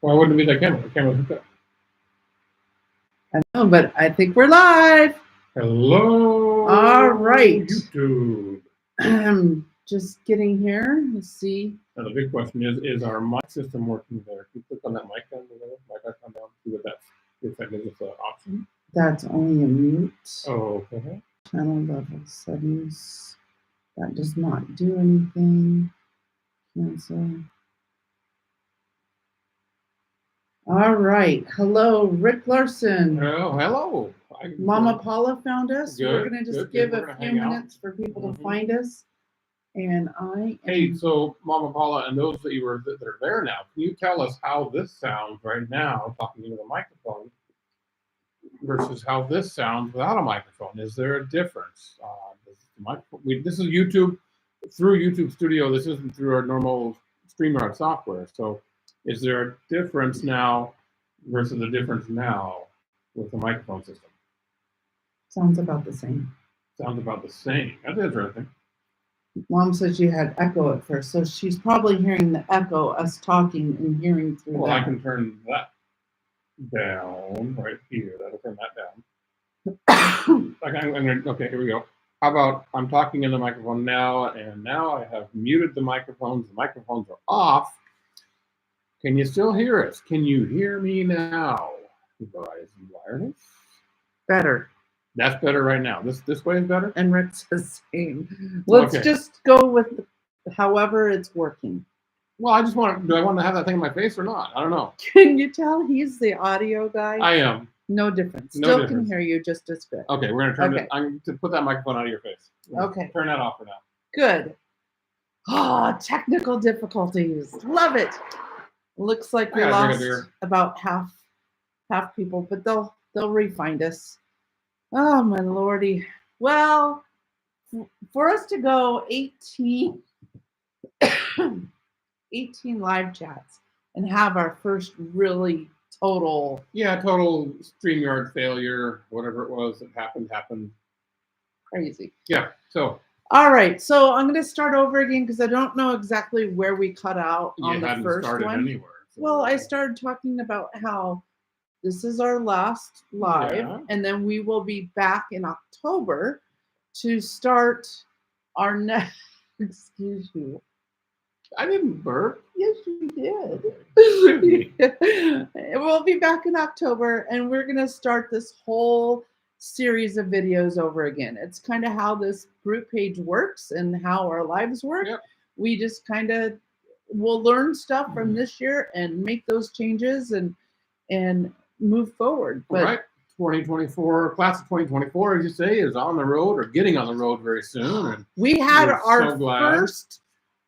Why wouldn't it be that camera? The camera's hooked up. I know, but I think we're live. Hello. All right. YouTube. Just getting here. Let's see. Now the big question is our mic system working there? Can you click on that mic down there? Mic icon down. See what that's. If that gives us an option. That's only a mute. Oh, okay. Channel level settings. That does not do anything. Cancel. All right. Hello, Rick Larson. Oh, hello. Mama Paula found us. Good, We're going to just give a few minutes for people to find us. And Hey, so Mama Paula, and those that are there now, can you tell us how this sounds right now, talking into the microphone, versus how this sounds without a microphone? Is there a difference? This is YouTube, through YouTube Studio. This isn't through our normal StreamYard software. So is there a difference now versus a difference now with the microphone system? Sounds about the same. Sounds about the same. That's interesting. Mom said she had echo at first, so she's probably hearing the echo, us talking and hearing through that. Well, I can turn that down right here. That'll turn that down. Okay, here we go. How about I'm talking in the microphone now, and now I have muted the microphones. The microphones are off. Can you still hear us? Can you hear me now? Verizon Wireless. Better. That's better right now. This way is better? And Rick's the same. Let's just go with however it's working. Well, I just do I want to have that thing in my face or not? I don't know. Can you tell he's the audio guy? I am. No difference. Still can hear you just as good. Okay, we're going to turn it. I'm going to put that microphone out of your face. Okay. Turn that off for now. Good. Oh, technical difficulties. Love it. Looks like we lost about half people, but they'll re-find us. Oh my lordy. Well, for us to go 18 live chats and have our first really total StreamYard failure, whatever it was that happened. Crazy. Yeah. So all right. So I'm going to start over again because I don't know exactly where we cut out on the first one. Anywhere, so. Well, I started talking about how this is our last live, and then we will be back in October to start our next. Excuse you. I didn't burp. Yes, you did. We'll be back in October, and we're going to start this whole series of videos over again. It's kind of how this group page works and how our lives work. Yep. We just kind of will learn stuff from this year and make those changes and move forward. But right. 2024, class of 2024, as you say, is on the road or getting on the road very soon. And we had our first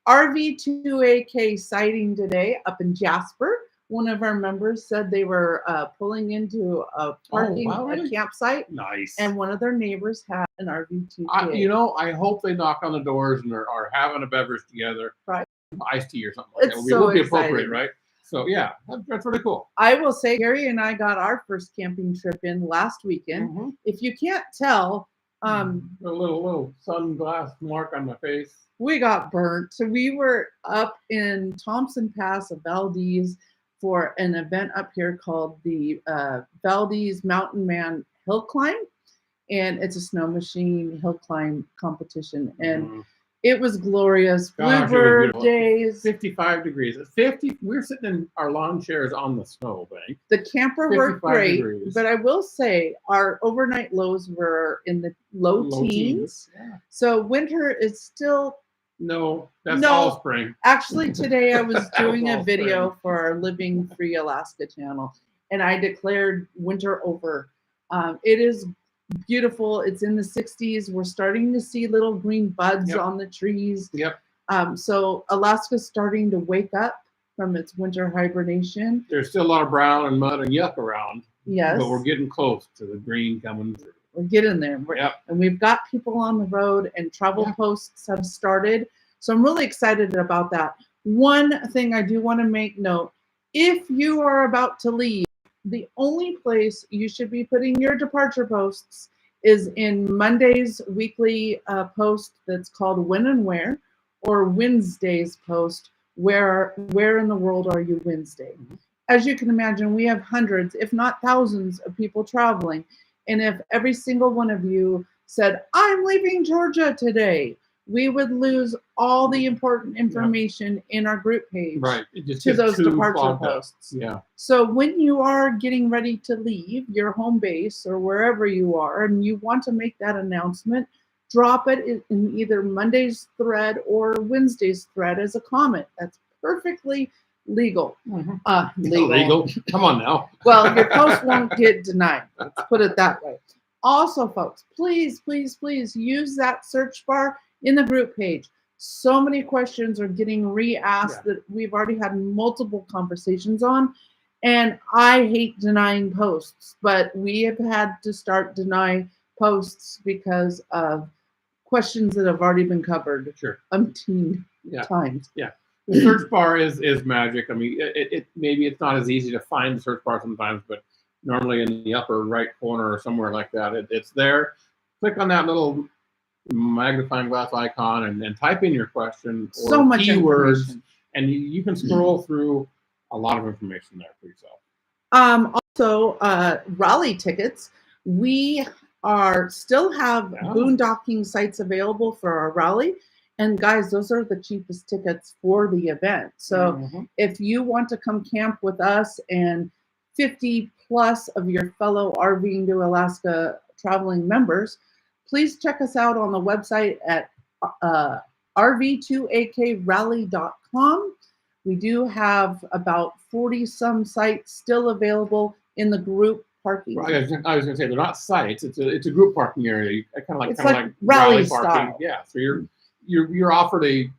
RV2AK sighting today up in Jasper. One of our members said they were pulling into a a campsite. Nice. And one of their neighbors had an RV2AK. I hope they knock on the doors and are having a beverage together. Right. Iced tea or something like that. It would be appropriate, right? So yeah, that's really cool. I will say, Gary and I got our first camping trip in last weekend. Mm-hmm. If you can't tell, a little sunglass mark on my face. We got burnt. So we were up in Thompson Pass of Valdez for an event up here called the Valdez Mountain Man Hill Climb, and it's a snow machine hill climb competition, and it was glorious. Bluebird days. 55 degrees. 50. We're sitting in our lawn chairs on the snow bank. The camper worked great, but I will say our overnight lows were in the low teens. Yeah. So winter is still. No, that's all spring. Actually, today I was doing a video for our Living Free Alaska channel, and I declared winter over. It is beautiful. It's in the 60s. We're starting to see little green buds on the trees. Yep. So Alaska's starting to wake up from its winter hibernation. There's still a lot of brown and mud and yuck around. Yes. But we're getting close to the green coming through. We're getting there. And we've got people on the road, and travel posts have started. So I'm really excited about that. One thing I do want to make note, if you are about to leave, the only place you should be putting your departure posts is in Monday's weekly post that's called When and Where, or Wednesday's post, Where in the World Are You Wednesday? as you can imagine, we have hundreds, if not thousands, of people traveling. And if every single one of you said, I'm leaving Georgia today, we would lose all the important information in our group page It just to gets those too departure clogged up. posts. Yeah. So when you are getting ready to leave your home base or wherever you are, and you want to make that announcement, drop it in either Monday's thread or Wednesday's thread as a comment. That's perfectly legal. Illegal. Come on now. Well, your post won't get denied. Let's put it that way. Also, folks, please, please, please use that search bar in the group page. So many questions are getting re-asked that we've already had multiple conversations on. And I hate denying posts, but we have had to start denying posts because of questions that have already been covered umpteen times. Yeah. The search bar is magic. I mean, it maybe it's not as easy to find the search bar sometimes, but normally in the upper right corner or somewhere like that, it's there. Click on that little magnifying glass icon and type in your question or So much keywords, and you can scroll through a lot of information there for yourself. Also, rally tickets. We still have boondocking sites available for our rally. And guys, those are the cheapest tickets for the event. So if you want to come camp with us and 50 plus of your fellow RVing to Alaska traveling members, please check us out on the website at rv2akrally.com. We do have about 40 some sites still available in the group parking. Well, I was going to say they're not sites. It's a group parking area. Kind of like rally parking. Style. Yeah. So you're offered a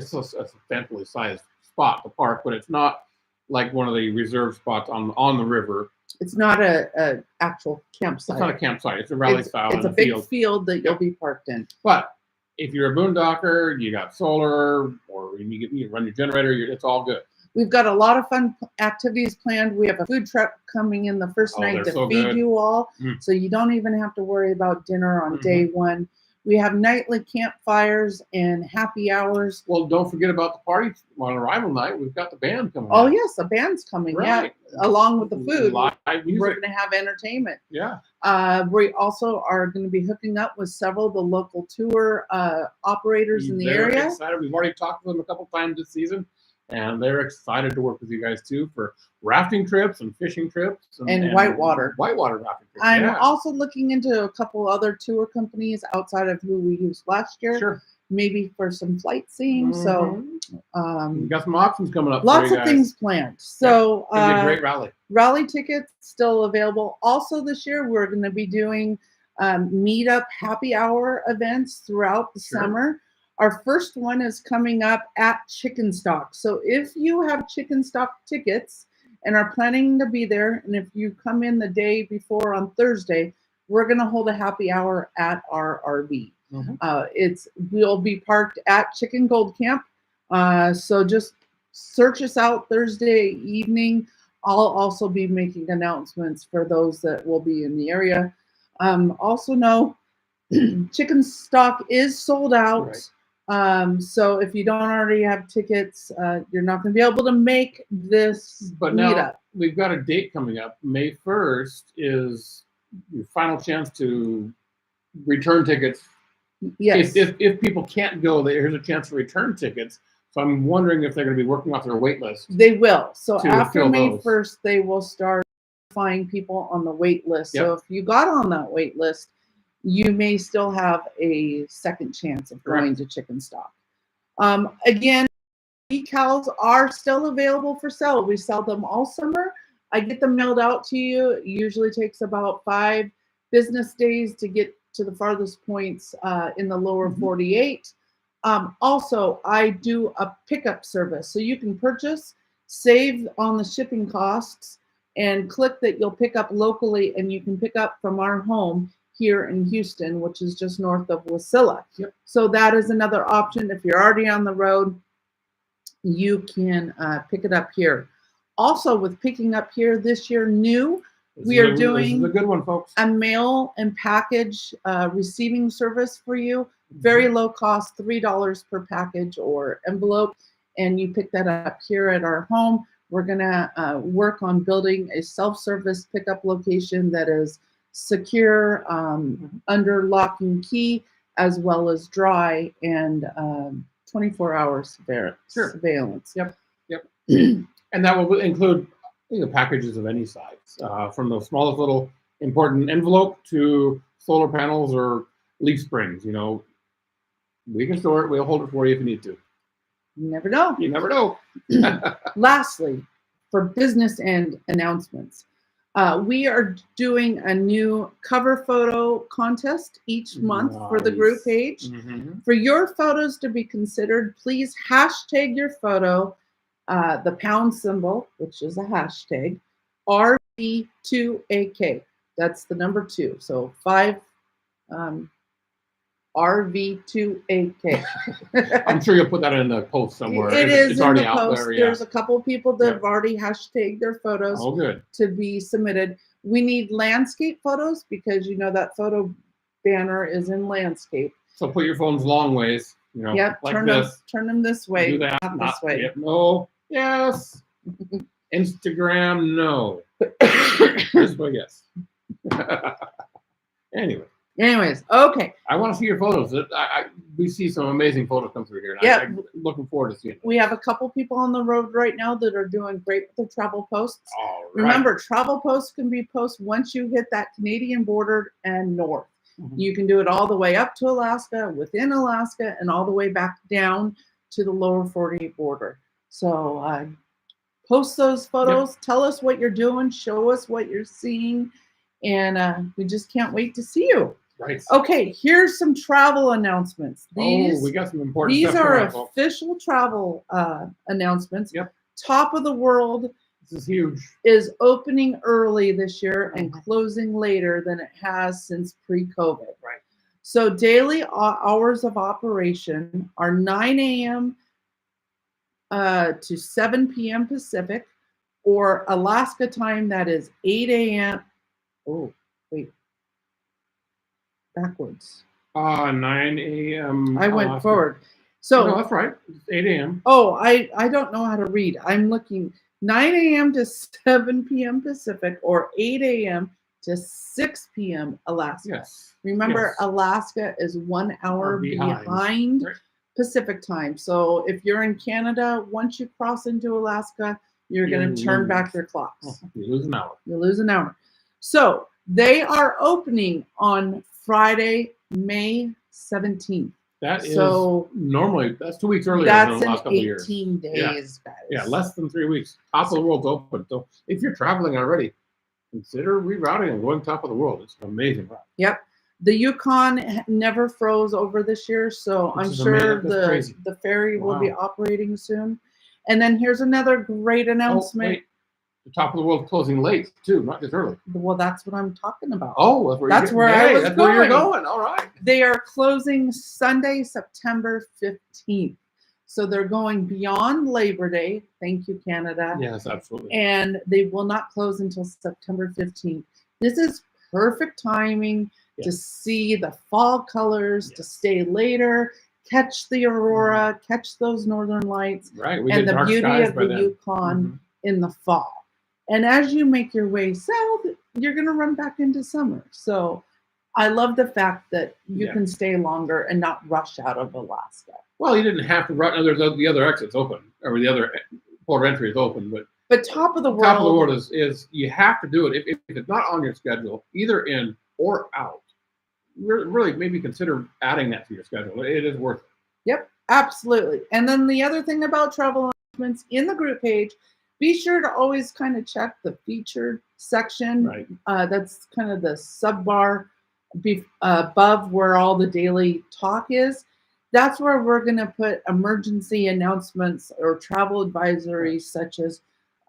substantially sized spot to park, but it's not like one of the reserved spots on the river. It's not a actual campsite. It's not a campsite. It's a rally style. It's a big field that you'll be parked in. But if you're a boondocker, you got solar, or you run your generator, it's all good. We've got a lot of fun activities planned. We have a food truck coming in the first night to feed you all, so you don't even have to worry about dinner on day one. We have nightly campfires and happy hours. Well, don't forget about the party on arrival night. We've got the band coming. Oh, yes, the band's coming. Yeah, along with the food. Live we're going to have entertainment. Yeah. We also are going to be hooking up with several of the local tour operators in the area. Excited. We've already talked to them a couple times this season, and they're excited to work with you guys too for rafting trips and fishing trips and whitewater rafting trips. I'm also looking into a couple other tour companies outside of who we used last year. Maybe for some flight seeing. So we've got some options coming up. Lots of things planned. So it's a great rally. Rally tickets still available. Also this year we're going to be doing meetup happy hour events throughout the summer. Our first one is coming up at Chicken Stock. So if you have Chicken Stock tickets and are planning to be there, and if you come in the day before on Thursday, we're going to hold a happy hour at our RV. We'll be parked at Chicken Gold Camp. So just search us out Thursday evening. I'll also be making announcements for those that will be in the area. Also know Chicken Stock is sold out. So if you don't already have tickets, you're not going to be able to make this meetup. We've got a date coming up. May 1st is your final chance to return tickets. Yes. If people can't go, here's a chance to return tickets. So I'm wondering if they're going to be working off their wait list. They will. So after May 1st, they will start finding people on the wait list. So if you got on that wait list, you may still have a second chance of going to Chicken Stock. Again, decals are still available for sale. We sell them all summer. I get them mailed out to you. It usually takes about 5 business days to get to the farthest points in the lower 48. Also, I do a pickup service. So you can purchase, save on the shipping costs, and click that you'll pick up locally, and you can pick up from our home here in Houston, which is just north of Wasilla. So that is another option. If you're already on the road, you can pick it up here. Also, with picking up here this year, we are doing a good one, folks. A mail and package receiving service for you. Very low cost, $3 per package or envelope, and you pick that up here at our home. We're gonna work on building a self-service pickup location that is secure, under lock and key, as well as dry and 24-hour surveillance. Yep. And that will include packages of any size, from the smallest little important envelope to solar panels or leaf springs. We can store it. We'll hold it for you if you need to. You never know. You never know. Lastly, for business end announcements, we are doing a new cover photo contest each month for the group page. For your photos to be considered, please hashtag your photo, the pound symbol, which is a hashtag, RV2AK. That's the number 2. So 5 RV2AK. I'm sure you'll put that in the post somewhere. It's already in the out post. there. Yeah. There's a couple of people that have already hashtagged their photos to be submitted. We need landscape photos because that photo banner is in landscape. So put your phones long ways. Yep. Like turn them this way. Do that. Not this way. Yep, no. Yes. Instagram, no. This way, yes. Anyways, okay. I want to see your photos. We see some amazing photos come through here. Yeah, I'm looking forward to seeing them. We have a couple people on the road right now that are doing great with the travel posts. All right. Remember, travel posts can be posted once you hit that Canadian border and north. You can do it all the way up to Alaska, within Alaska, and all the way back down to the lower 48 border. So post those photos. Tell us what you're doing. Show us what you're seeing. And we just can't wait to see you. Right. Okay, here's some travel announcements. We got some important These stuff are official travel announcements. Yep. Top of the World This is huge. Is opening early this year and closing later than it has since pre-COVID. Right. So daily hours of operation are 9 a.m. To 7 p.m. Pacific, or Alaska time, that is 8 a.m. Oh, wait. Backwards. 9 a.m. I went forward. So no, that's right. It's 8 a.m. Oh, I don't know how to read. I'm looking 9 a.m. to 7 p.m. Pacific, or 8 a.m. to 6 p.m. Alaska. Yes. Remember, Alaska is 1 hour behind right. Pacific time. So if you're in Canada, once you cross into Alaska, you're going to turn back your clocks. You lose an hour. You lose an hour. So they are opening on Friday, May 17th. That is so normally, that's 2 weeks earlier than the last couple of years. 18 days, guys. Yeah, less than 3 weeks. Top of the world's open. So if you're traveling already, consider rerouting and going top of the world. It's an amazing route. Yep. The Yukon never froze over this year, so I'm sure the ferry will be operating soon. And then here's another great announcement. The top of the world closing late too, not just early. Well, that's what I'm talking about. Oh, that's where I was going. Where you're going. All right. They are closing Sunday, September 15th. So they're going beyond Labor Day. Thank you, Canada. Yes, absolutely. And they will not close until September 15th. This is perfect timing to see the fall colors, to stay later, catch the aurora, catch those northern lights, and the beauty of the Yukon in the fall. And as you make your way south, you're going to run back into summer. So I love the fact that you can stay longer and not rush out of Alaska. Well, you didn't have to run. The other exit's open, or the other port of entry is open. But top of the world is you have to do it. If it's not on your schedule, either in or out, really maybe consider adding that to your schedule. It is worth it. Yep, absolutely. And then the other thing about travel announcements in the group page, be sure to always kind of check the featured section. Right. That's kind of the sub bar above where all the daily talk is. That's where we're going to put emergency announcements or travel advisories, such as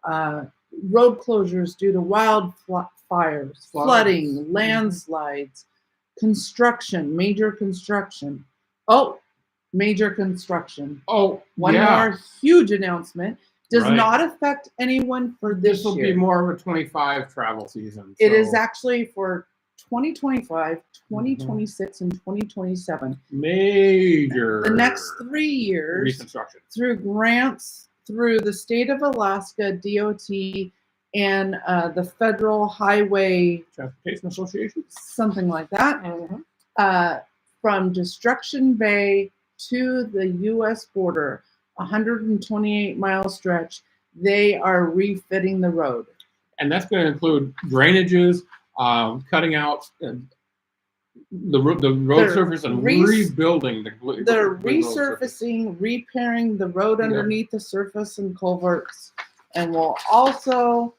road closures due to wildfires, flooding, landslides, construction, major construction. Major construction. One more huge announcement. Does not affect anyone for this year. This will be more of a 25 travel season. It is actually for 2025, 2026, and 2027. Major. The next 3 years. Reconstruction. Through grants through the state of Alaska, DOT, and the Federal Highway Transportation Association. something like that, from Destruction Bay to the U.S. border, 128-mile stretch. They are refitting the road. And that's going to include drainages, cutting out the road surface and rebuilding the They're resurfacing, repairing the road underneath the surface and culverts, and will also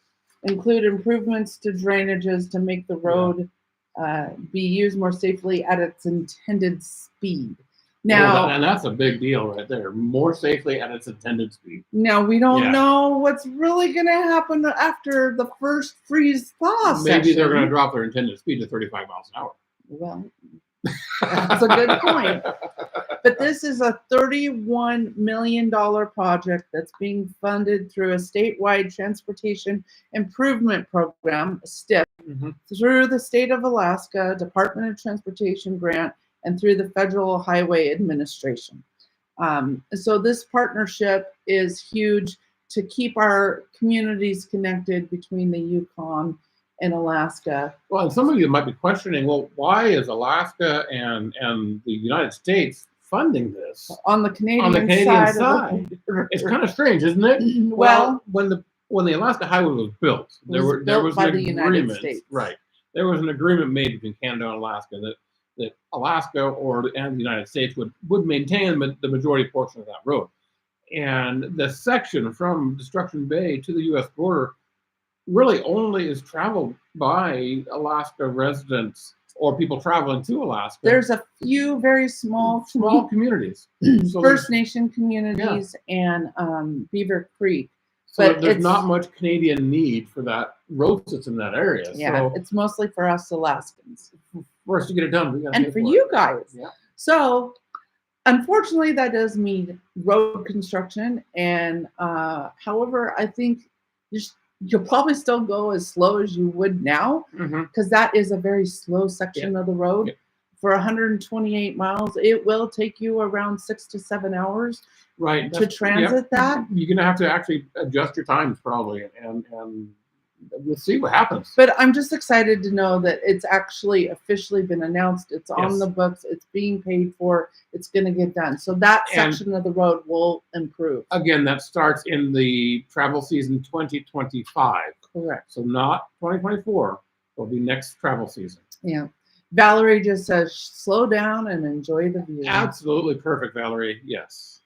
include improvements to drainages to make the road be used more safely at its intended speed. Now, and that's a big deal right there. More safely at its intended speed. Now, we don't know what's really going to happen after the first freeze-thaw session. Maybe they're going to drop their intended speed to 35 miles an hour. Well, that's a good point. But this is a $31 million project that's being funded through a statewide transportation improvement program, STIP, through the state of Alaska Department of Transportation grant, and through the Federal Highway Administration. So this partnership is huge to keep our communities connected between the Yukon and Alaska. Well, and some of you might be questioning, well, why is Alaska and the United States funding this? On the Canadian side. It's kind of strange, isn't it? Well, when the Alaska Highway was built, there was an agreement. Right. There was an agreement made between Canada and Alaska that Alaska and the United States would maintain the majority portion of that road. And the section from Destruction Bay to the U.S. border really only is traveled by Alaska residents or people traveling to Alaska. There's a few very small communities. So First Nation communities and Beaver Creek. So there's not much Canadian need for that road system in that area. Yeah, so it's mostly for us Alaskans. For us to get it done. And for you guys. Yeah. So unfortunately, that does mean road construction. And however, I think you'll probably still go as slow as you would now, because that is a very slow section of the road. Yeah. For 128 miles, it will take you around 6 to 7 hours to transit that. You're going to have to actually adjust your times probably, and we'll see what happens. But I'm just excited to know that it's actually officially been announced. It's on the books. It's being paid for. It's going to get done. So that section of the road will improve. Again, that starts in the travel season 2025. Correct. So not 2024. It'll be next travel season. Yeah. Valerie just says, slow down and enjoy the view. Absolutely perfect, Valerie. Yes.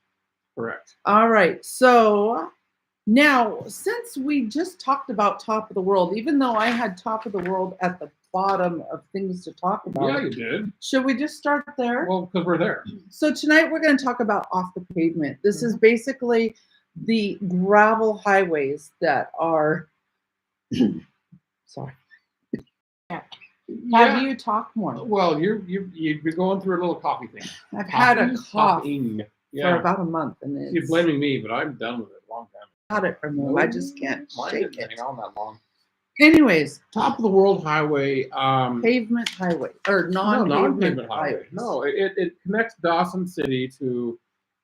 Correct. All right. So now, since we just talked about top of the world, even though I had top of the world at the bottom of things to talk about. Yeah, you did. Should we just start there? Well, because we're there. So tonight we're going to talk about off the pavement. This is basically the gravel highways that are, sorry. Have you talked more? Well, you're going through a little coffee thing. I've had a cough for about a month, and you're blaming me, but I'm done with it a long time. Got it from you. I just can't shake it. Hang on that long. Anyways, top of the world highway. Pavement highway or non-pavement highway. No, it connects Dawson City to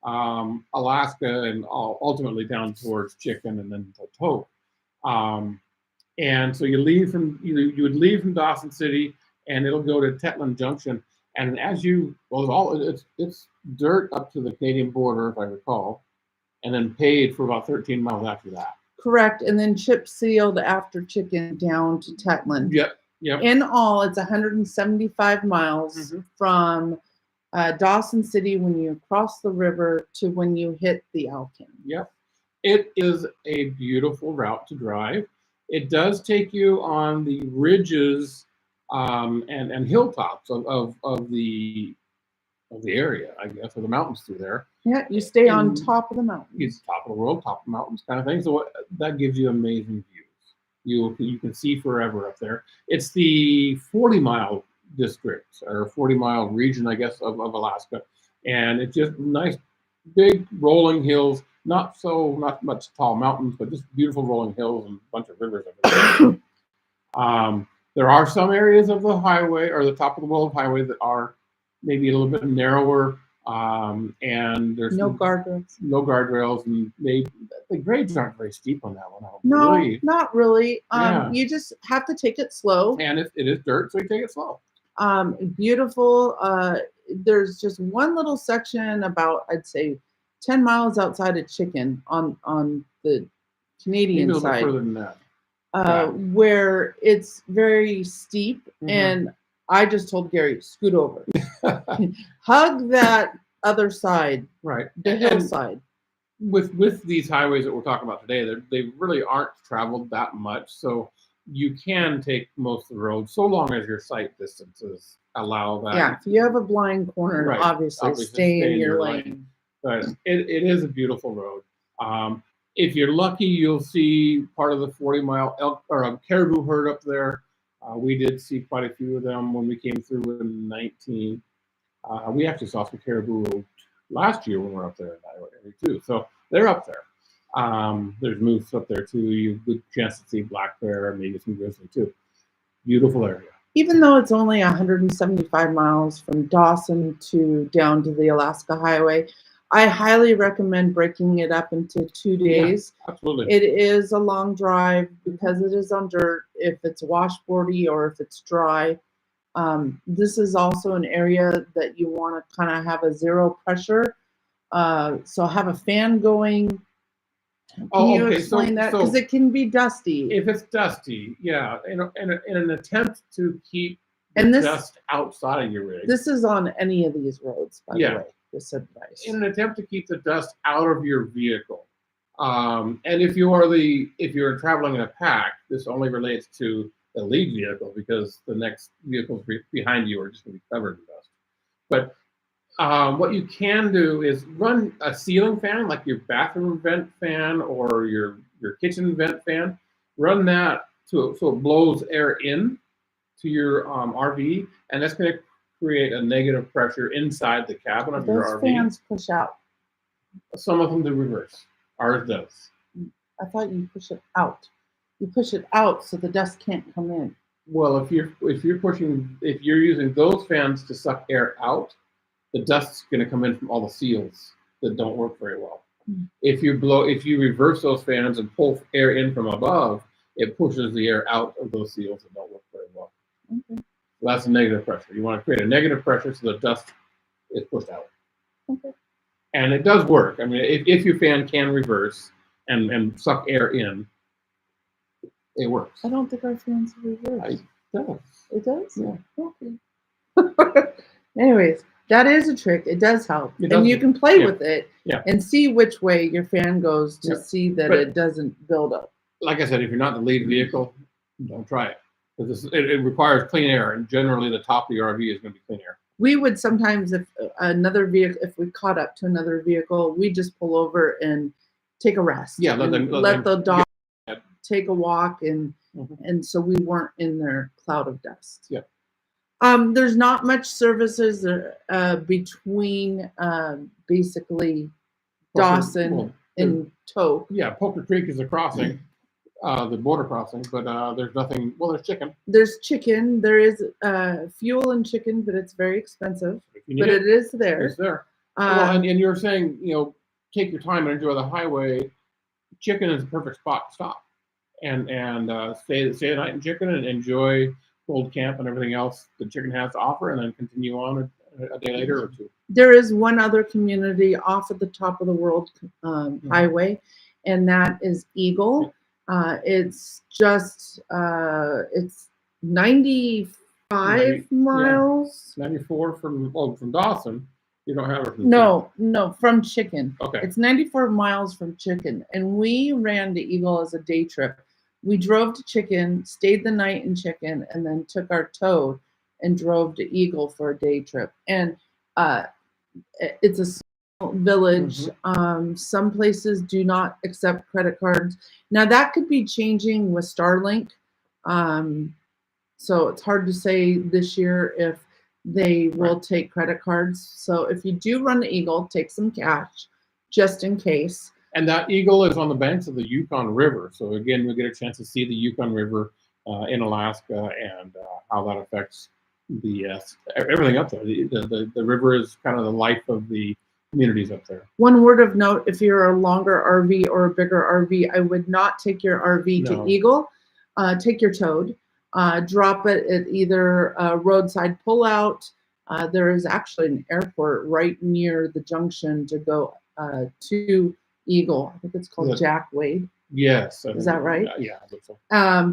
Alaska and ultimately down towards Chicken and then Potoke. And so you would leave from Dawson City, and it'll go to Tetland Junction. And as it's dirt up to the Canadian border, if I recall, and then paved for about 13 miles after that. Correct, and then chip sealed after Chicken down to Tetland. Yep. In all, it's 175 miles from Dawson City when you cross the river to when you hit the Alkin. Yep. It is a beautiful route to drive. It does take you on the ridges and hilltops of the area, I guess, or the mountains through there. Yeah, you stay on top of the mountains. It's top of the world, top of the mountains kind of thing. So that gives you amazing views. You can see forever up there. It's the 40-mile district or 40-mile region, I guess, of Alaska. And it's just nice, big rolling hills. Not much tall mountains, but just beautiful rolling hills and a bunch of rivers. There are some areas of the highway or the top of the world highway that are maybe a little bit narrower. And there's No guardrails. no guardrails, and the grades aren't very steep on that one. I don't No, believe. not really. Yeah. You just have to take it slow. And it is dirt, so you take it slow. Beautiful. There's just one little section about, I'd say, 10 miles outside of Chicken on the Canadian Maybe a little bit side, further than that. where it's very steep. Mhm. And I just told Gary, scoot over, hug that other side, Right. the And hillside. with these highways that we're talking about today, they really aren't traveled that much, so you can take most of the road so long as your sight distances allow that. Yeah, if you have a blind corner, Right. Obviously stay in your lane. But it is a beautiful road. If you're lucky, you'll see part of the 40-mile elk or a caribou herd up there. We did see quite a few of them when we came through in 19. We actually saw some caribou last year when we were up there in that area too. So they're up there. There's moose up there too. You have a good chance to see black bear and maybe some grizzly too. Beautiful area. Even though it's only 175 miles from Dawson to down to the Alaska Highway, I highly recommend breaking it up into 2 days. Yeah, absolutely. It is a long drive because it is on dirt, if it's washboardy or if it's dry. This is also an area that you want to kind of have a zero pressure. So have a fan going. Can you explain that? Because it can be dusty. If it's dusty, yeah, in an attempt to keep the dust outside of your rig. This is on any of these roads, by the way. This advice. In an attempt to keep the dust out of your vehicle, and if you're traveling in a pack, this only relates to the lead vehicle because the next vehicles behind you are just going to be covered in dust. But what you can do is run a ceiling fan, like your bathroom vent fan or your kitchen vent fan. Run that so it blows air in to your RV, and that's going to create a negative pressure inside the cabin of your RV. Those fans push out. Some of them do reverse. Ours does. I thought you push it out. You push it out so the dust can't come in. Well, if you're using those fans to suck air out, the dust's going to come in from all the seals that don't work very well. Mm. If you reverse those fans and pull air in from above, it pushes the air out of those seals that don't work very well. Okay. So that's a negative pressure. You want to create a negative pressure so the dust is pushed out. Okay. And it does work. I mean, if your fan can reverse and suck air in, it works. I don't think our fans reverse. It does. It does? Yeah. Okay. Anyways, that is a trick. It does help. And you can play with it and see which way your fan goes to see that it doesn't build up. Like I said, if you're not in the lead vehicle, don't try it. Because it requires clean air, and generally the top of your RV is going to be clean air. We would sometimes, if we caught up to another vehicle, we just pull over and take a rest. Yeah, let the dog take a walk, and so we weren't in their cloud of dust. Yeah. There's not much services between basically Dawson and Toke. Yeah, Poker Creek is a crossing. The border crossing, but there's nothing. Well, there's chicken. There's chicken. There is fuel and chicken, but it's very expensive. But it is there. It's there. Well, and you're saying, take your time and enjoy the highway. Chicken is a perfect spot to stop and stay the night in Chicken and enjoy Cold Camp and everything else the Chicken has to offer, and then continue on a day later or two. There is one other community off at the top of the world highway, and that is Eagle. It's just it's 95 miles. 94 from Dawson. You don't have it from No, from Chicken. Okay. It's 94 miles from Chicken, and we ran to Eagle as a day trip. We drove to Chicken, stayed the night in Chicken, and then took our tow and drove to Eagle for a day trip. And it's a village. Some places do not accept credit cards. Now that could be changing with Starlink. So it's hard to say this year if they will take credit cards. So if you do run the Eagle, take some cash just in case. And that Eagle is on the banks of the Yukon River. So again, we get a chance to see the Yukon River in Alaska and how that affects everything up there. The river is kind of the life of the communities up there. One word of note: if you're a longer RV or a bigger RV, I would not take your RV No. to Eagle. Take your towed. Drop it at either a roadside pullout. There is actually an airport right near the junction to go to Eagle. I think it's called Jack Wade. Yes. Is that right? Yeah, I think so.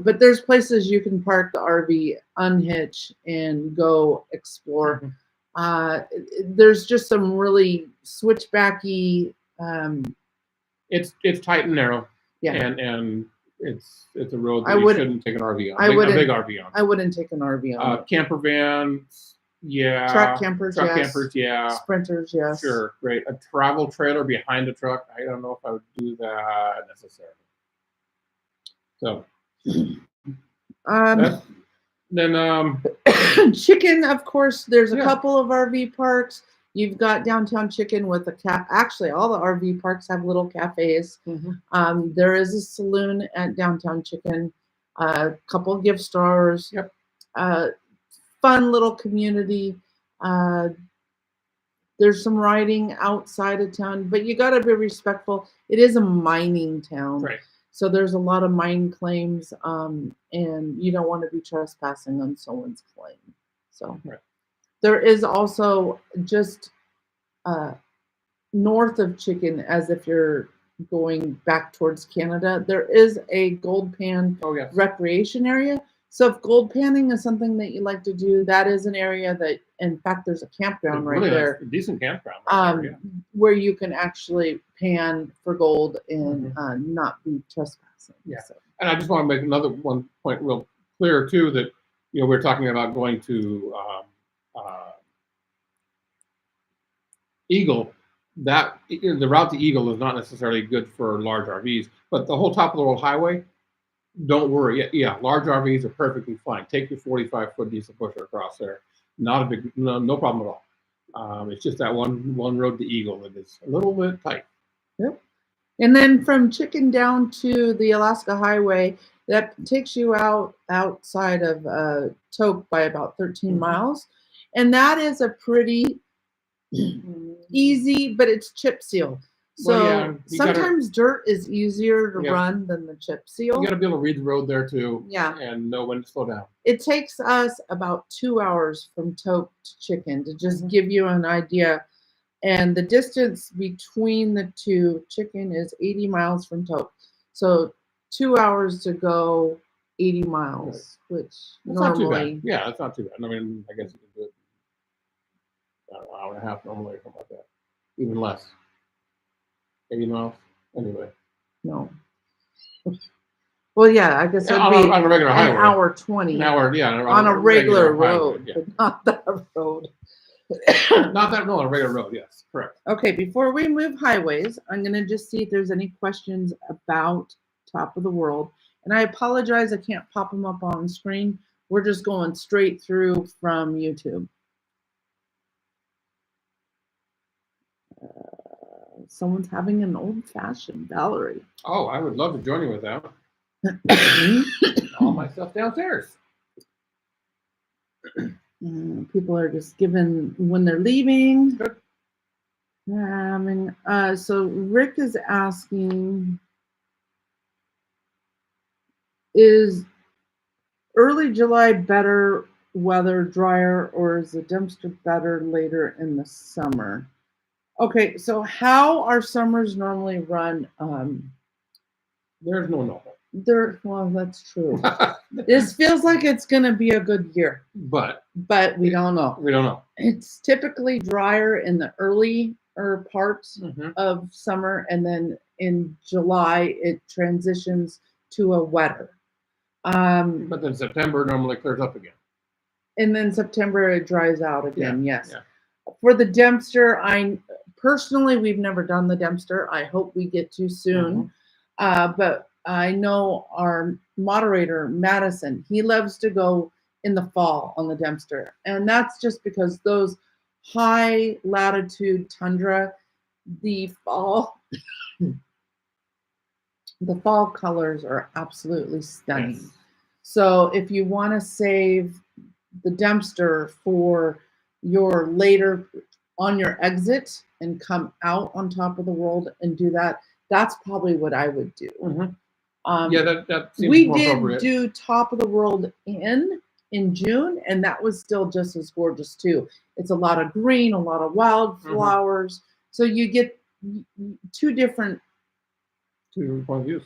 But there's places you can park the RV, unhitch, and go explore. There's just some really switchbacky. It's tight and narrow. Yeah. And it's a road that you shouldn't take an RV on. A big RV on. I wouldn't take an RV on. Camper vans, yeah. Truck campers, Truck yes. campers, yeah. Sprinters, yes. Sure, great. A travel trailer behind a truck, I don't know if I would do that necessarily. So, then Chicken, of course, there's a couple of RV parks. You've got downtown Chicken with a actually all the RV parks have little cafes. There is a saloon at downtown Chicken, a couple of gift stores. Yep. Fun little community. There's some riding outside of town, but you got to be respectful. It is a mining town. Right. So there's a lot of mine claims, and you don't want to be trespassing on someone's claim. So there is also just north of Chicken, as if you're going back towards Canada, there is a gold pan recreation area. So if gold panning is something that you like to do, that is an area that, in fact, there's a campground right there. A decent campground right there, where you can actually pan for gold and not be trespassing. Yeah. So. And I just want to make another one point real clear too, that we're talking about going to Eagle. That the route to Eagle is not necessarily good for large RVs, but the whole top of the world highway, don't worry. Yeah, large RVs are perfectly fine. Take your 45-foot diesel pusher across there. Not a big, no problem at all. It's just that one road to Eagle that is a little bit tight. Yep. And then from Chicken down to the Alaska Highway, that takes you outside of Tok by about 13 miles. And that is a pretty easy, but it's chip seal. So sometimes dirt is easier to run than the chip seal. You got to be able to read the road there too. Yeah. And know when to slow down. It takes us about 2 hours from Tok to Chicken to just give you an idea. And the distance between the two, Chicken is 80 miles from Tok. So 2 hours to go 80 miles, which that's normally. Not too bad. Yeah, that's not too bad. I mean, I guess you can do it an hour and a half normally or something like that. Even less. 80 miles? Anyway. No. Well, yeah, I guess it would be on a regular highway. An hour 20. An hour, yeah. On a regular road, highway, but not that road. Not that, no, on a regular road, yes, correct. Okay, before we move highways, I'm going to just see if there's any questions about Top of the World. And I apologize, I can't pop them up on the screen. We're just going straight through from YouTube. Someone's having an old-fashioned, Valerie. Oh, I would love to join you with that. All my stuff downstairs. People are just given when they're leaving. Good. So Rick is asking, is early July better weather, drier, or is the dumpster better later in the summer? Okay, so how our summers normally run? There's no normal. Well, that's true. This feels like it's going to be a good year. But we don't know. We don't know. It's typically drier in the early parts of summer, and then in July it transitions to a wetter. But then September normally clears up again. And then September it dries out again, yes. Yeah. For the dumpster, personally, we've never done the dumpster. I hope we get to soon. But I know our moderator, Madison, he loves to go in the fall on the dumpster. And that's just because those high latitude tundra, the fall colors are absolutely stunning. Yes. So if you want to save Dempster for your later on your exit and come out on top of the world and do that. That's probably what I would do. Yeah, that seems We more did appropriate. do top of the world in June, and that was still just as gorgeous too. It's a lot of green, a lot of wildflowers, so you get two different point of views.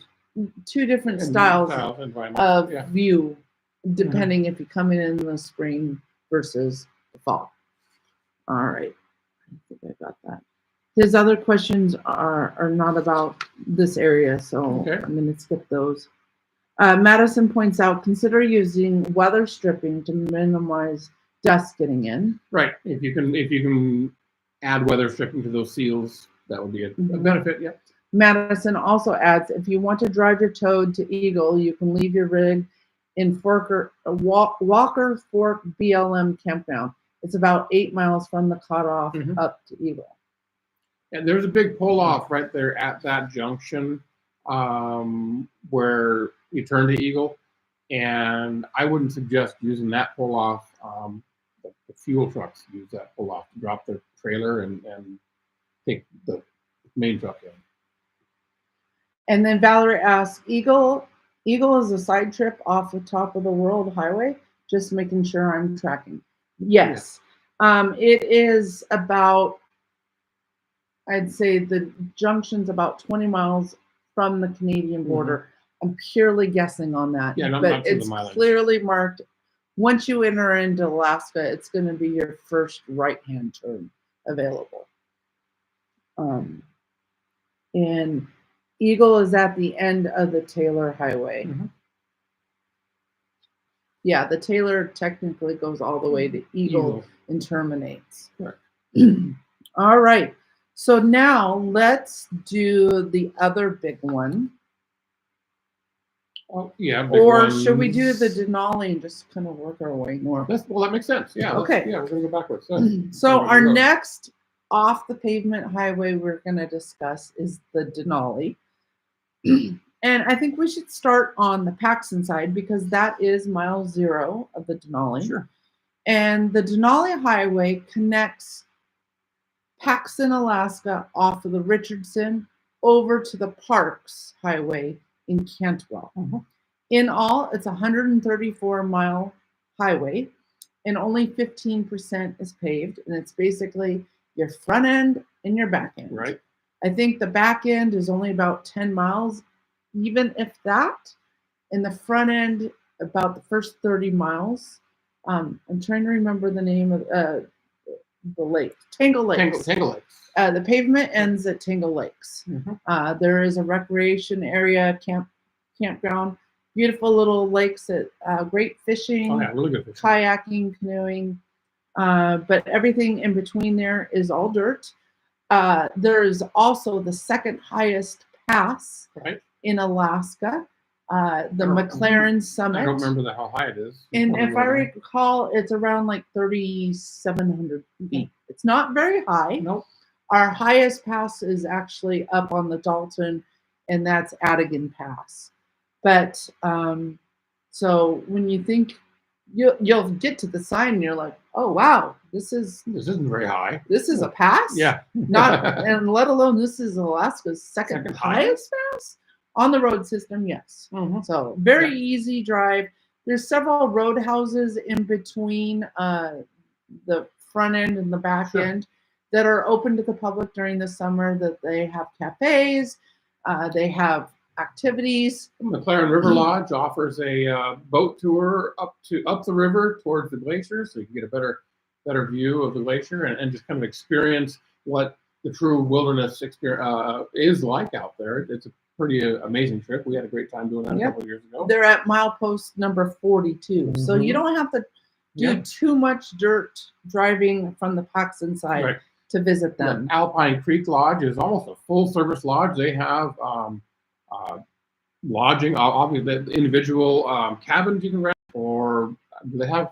Two different And styles environments, of yeah. view, depending if you come in the spring versus the fall. All right, I think I got that. His other questions are not about this area, so Okay. I'm going to skip those. Madison points out, consider using weather stripping to minimize dust getting in. Right. If you can add weather stripping to those seals, that would be a benefit. Yeah. Madison also adds, if you want to drive your toad to Eagle, you can leave your rig in Walker Fork BLM campground. It's about 8 miles from the cutoff up to Eagle. And there's a big pull off right there at that junction where you turn to Eagle. And I wouldn't suggest using that pull off. The fuel trucks use that pull off to drop their trailer and take the main truck in. And then Valerie asks, Eagle is a side trip off the top of the world highway, just making sure I'm tracking. Yes. It is about, I'd say the junction's about 20 miles from the Canadian border. I'm purely guessing on that. Yeah, but it's clearly marked. Once you enter into Alaska, it's going to be your first right-hand turn available. And Eagle is at the end of the Taylor Highway. Yeah, the Taylor technically goes all the way to Eagle and terminates. Right. All right. So now let's do the other big one. Oh, yeah. Or should we do the Denali and just kind of work our way north? Well, that makes sense. Yeah. Okay. Yeah, we're going to go backwards. So our next off the pavement highway we're going to discuss is the Denali. And I think we should start on the Paxton side because that is mile 0 of the Denali. Sure. And the Denali Highway connects Paxton, Alaska off of the Richardson over to the Parks Highway in Cantwell. In all, it's a 134-mile highway and only 15% is paved. And it's basically your front end and your back end. Right. I think the back end is only about 10 miles, even if that. In the front end, about the first 30 miles. I'm trying to remember the name of the lake. Tangle Lakes. Tangle Lakes. The pavement ends at Tangle Lakes. There is a recreation area, campground, beautiful little lakes that great fishing, really good fishing. kayaking, canoeing, but everything in between there is all dirt. There is also the second highest pass in Alaska, the McLaren Summit. I don't remember how high it is. And if I recall, it's around like 3,700 feet. It's not very high. Nope. Our highest pass is actually up on the Dalton, and that's Adigan Pass. But so when you think you'll get to the sign and you're like, oh wow, this isn't very high. This is a pass? Yeah. Not and let alone this is Alaska's second highest pass on the road system, yes. So very easy drive. There's several roadhouses in between the front end and the back end that are open to the public during the summer, that they have cafes, they have activities. McLaren River Lodge offers a boat tour up the river towards the glacier, so you can get a better view of the glacier and just kind of experience what the true wilderness experience is like out there. It's a pretty amazing trip. We had a great time doing that a couple of years ago. They're at milepost number 42, so you don't have to do too much dirt driving from the Paxton side to visit them. The Alpine Creek Lodge is almost a full-service lodge. They have lodging, obviously the individual cabins you can rent, or they have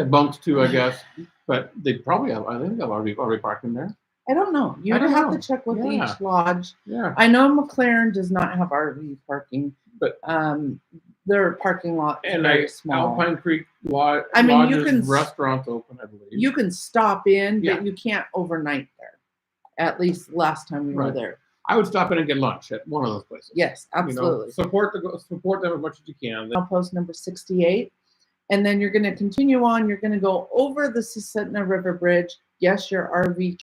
bunks too, I guess. But they probably have, I think they have RV parking there. I don't know. You would have to check with each lodge. Yeah. I know McLaren does not have RV parking, but their parking lot is And very small. Alpine Creek Lodge, I mean, you Lodge's can restaurant's open, I believe. You can stop in, Yeah. but you can't overnight there. At least last time we were Right. there. I would stop in and get lunch at one of those places. Yes, absolutely. Support them as much as you can. Post number 68. And then you're going to continue on. You're going to go over the Susitna River Bridge. Yes, your RV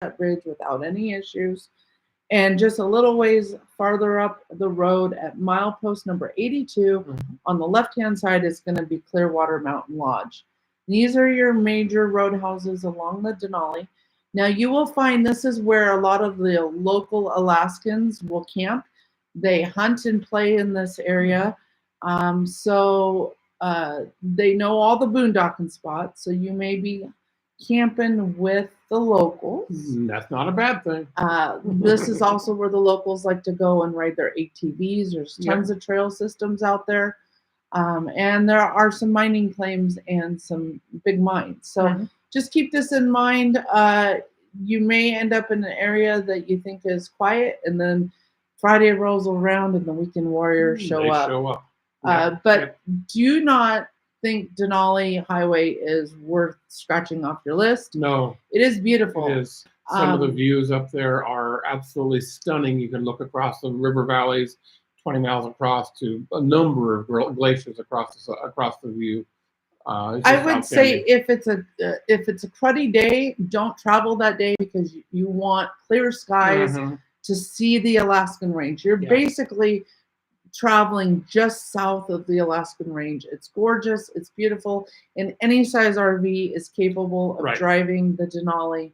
that bridge without any issues. And just a little ways farther up the road at milepost number 82, on the left-hand side is going to be Clearwater Mountain Lodge. These are your major roadhouses along the Denali. Now you will find this is where a lot of the local Alaskans will camp. They hunt and play in this area. So they know all the boondocking spots. So you may be camping with the locals. That's not a bad thing. This is also where the locals like to go and ride their ATVs. There's tons of trail systems out there. And there are some mining claims and some big mines. So just keep this in mind. You may end up in an area that you think is quiet, and then Friday rolls around and the weekend warriors show up. But do not think Denali Highway is worth scratching off your list. No. It is beautiful. It is. Some of the views up there are absolutely stunning. You can look across the river valleys, 20 miles across, to a number of glaciers across the view. I would say if it's a cruddy day, don't travel that day because you want clear skies to see the Alaskan range. You're basically traveling just south of the Alaskan range. It's gorgeous. It's beautiful. And any size RV is capable of driving the Denali.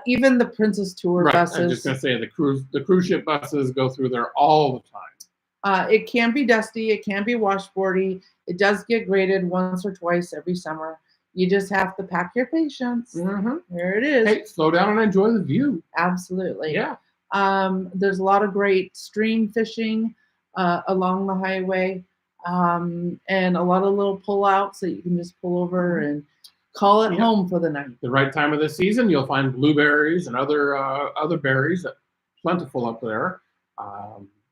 Even the Princess Tour buses. I'm just going to say the cruise ship buses go through there all the time. It can be dusty. It can be washboardy. It does get graded once or twice every summer. You just have to pack your patience. There it is. Hey, slow down and enjoy the view. Absolutely. Yeah. There's a lot of great stream fishing along the highway, and a lot of little pull-outs that you can just pull over and call it home for the night. The right time of the season, you'll find blueberries and other berries plentiful up there.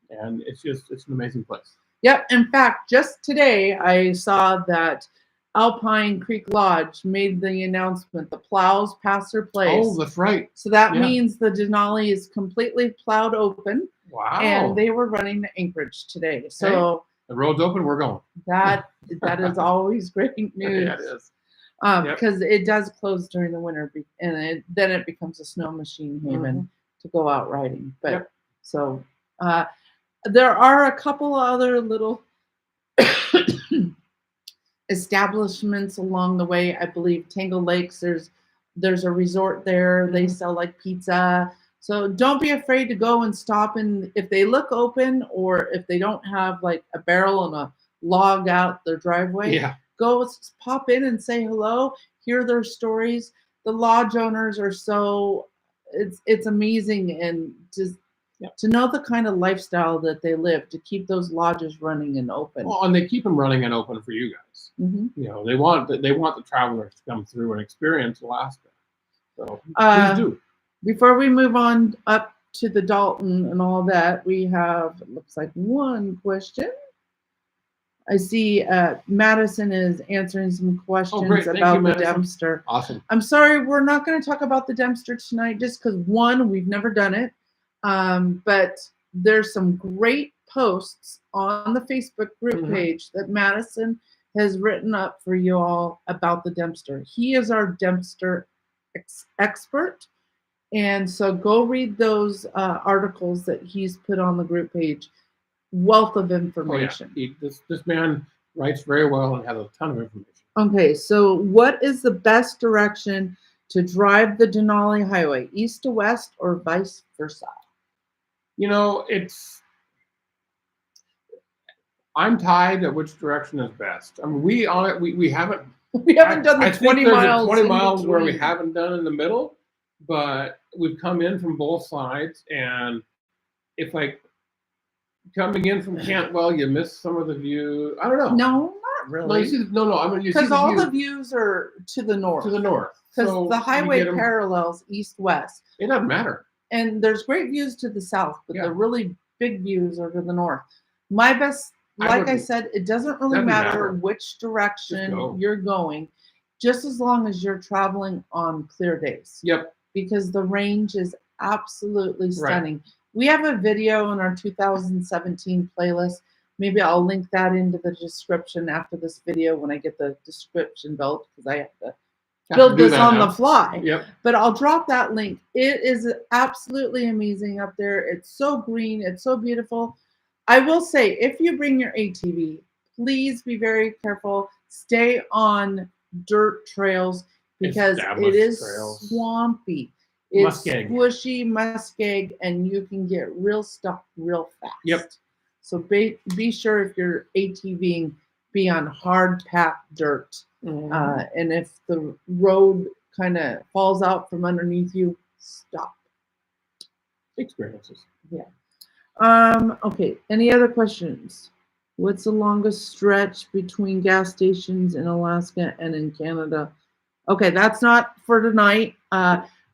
And it's an amazing place. Yep. In fact, just today I saw that Alpine Creek Lodge made the announcement the plows pass their place. Oh, that's right. So that means the Denali is completely plowed open. Wow. And they were running to Anchorage today. So the road's open, we're going. That is always great news. Yeah, it is. Because it does close during the winter, and then it becomes a snow machine haven to go out riding. But so there are a couple other little establishments along the way. I believe Tangle Lakes. There's a resort there. They sell like pizza. So don't be afraid to go and stop. And if they look open, or if they don't have like a barrel and a log out their driveway, go pop in and say hello, hear their stories. The lodge owners are it's amazing, and just to know the kind of lifestyle that they live, to keep those lodges running and open. Well, and they keep them running and open for you guys. They want the travelers to come through and experience Alaska. So please do. Before we move on up to the Dalton and all that, we have, it looks like, one question. I see Madison is answering some questions about the Dempster. Awesome. I'm sorry, we're not going to talk about the Dempster tonight, just because, one, we've never done it. But there's some great posts on the Facebook group page that Madison has written up for you all about the Dempster. He is our Dempster expert. And so go read those articles that he's put on the group page. Wealth of information. This man writes very well and has a ton of information. Okay, so what is the best direction to drive the Denali Highway, east to west or vice versa? I'm tied at which direction is best. I mean, we haven't done the 20 miles. 20 miles where we haven't done in the middle, but we've come in from both sides, and if coming in from Cantwell, you miss some of the view. I don't know. No, not really. Because all the views are to the north. Because the highway parallels east-west. It doesn't matter. And there's great views to the south, but the really big views are to the north. My best like I wouldn't- said, it doesn't really Doesn't matter matter. which direction go. you're going, just as long as you're traveling on clear days. Yep. Because the range is absolutely stunning. We have a video in our 2017 playlist. Maybe I'll link that into the description after this video when I get the description built, because I have to build this on the fly. Yep. But I'll drop that link. It is absolutely amazing up there. It's so green. It's so beautiful. I will say, if you bring your ATV, please be very careful. Stay on dirt trails because it is swampy. It's squishy, muskeg, and you can get real stuck real fast. Yep. So be sure if you're ATVing, be on hard packed dirt. And if the road kind of falls out from underneath you, stop. Experiences. Yeah. Okay. Any other questions? What's the longest stretch between gas stations in Alaska and in Canada? Okay, that's not for tonight.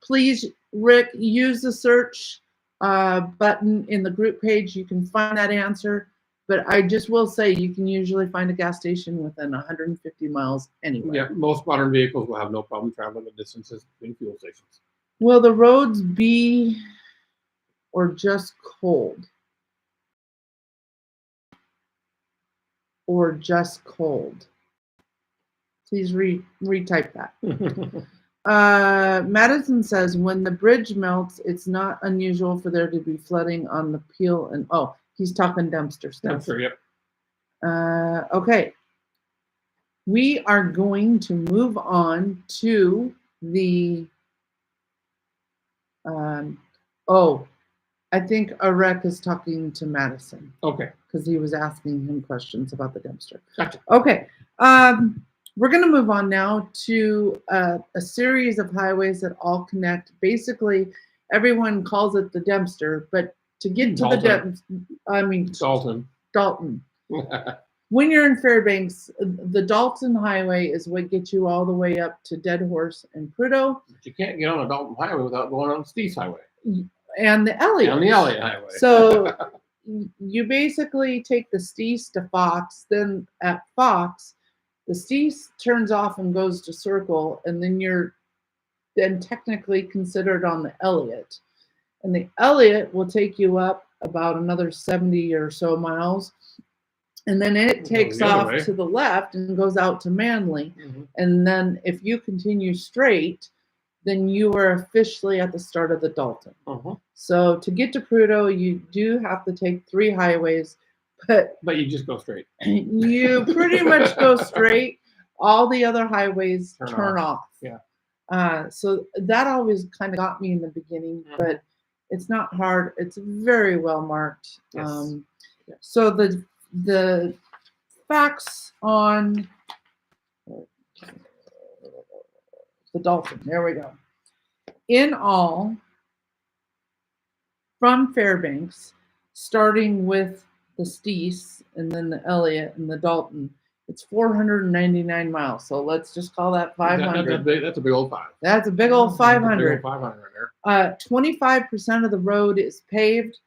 Please, Rick, use the search button in the group page. You can find that answer. But I just will say you can usually find a gas station within 150 miles anyway. Yeah, most modern vehicles will have no problem traveling the distances between fuel stations. Will the roads be or just cold? Or just cold? Please retype that. Madison says, when the bridge melts, it's not unusual for there to be flooding on the Peel and he's talking Dempster stuff. Dempster, yep. Okay. We are going to move on to the I think Arek is talking to Madison. Okay. Because he was asking him questions about the Dempster. Gotcha. Okay. We're going to move on now to a series of highways that all connect. Basically, everyone calls it the Dempster, but to get to Dalton. When you're in Fairbanks, the Dalton Highway is what gets you all the way up to Dead Horse and Prudhoe. But you can't get on a Dalton Highway without going on Steve's Highway. And the Elliott. And the Elliott Highway. So you basically take the Steese to Fox, then at Fox, the Steese turns off and goes to Circle, and then you're then technically considered on the Elliott. And the Elliott will take you up about another 70 or so miles. And then it takes off to the left and goes out to Manly. And then if you continue straight, then you are officially at the start of the Dalton. So to get to Prudhoe, you do have to take 3 highways, but you just go straight. You pretty much go straight. All the other highways turn off. Yeah. So that always kind of got me in the beginning, but it's not hard. It's very well marked. Yes. So the facts on the Dalton. There we go. In all, from Fairbanks, starting with the Steese and then the Elliott and the Dalton, it's 499 miles. So let's just call that 500. That's a big old 5. That's a big old 500. 500 right there. 25% of the road is paved.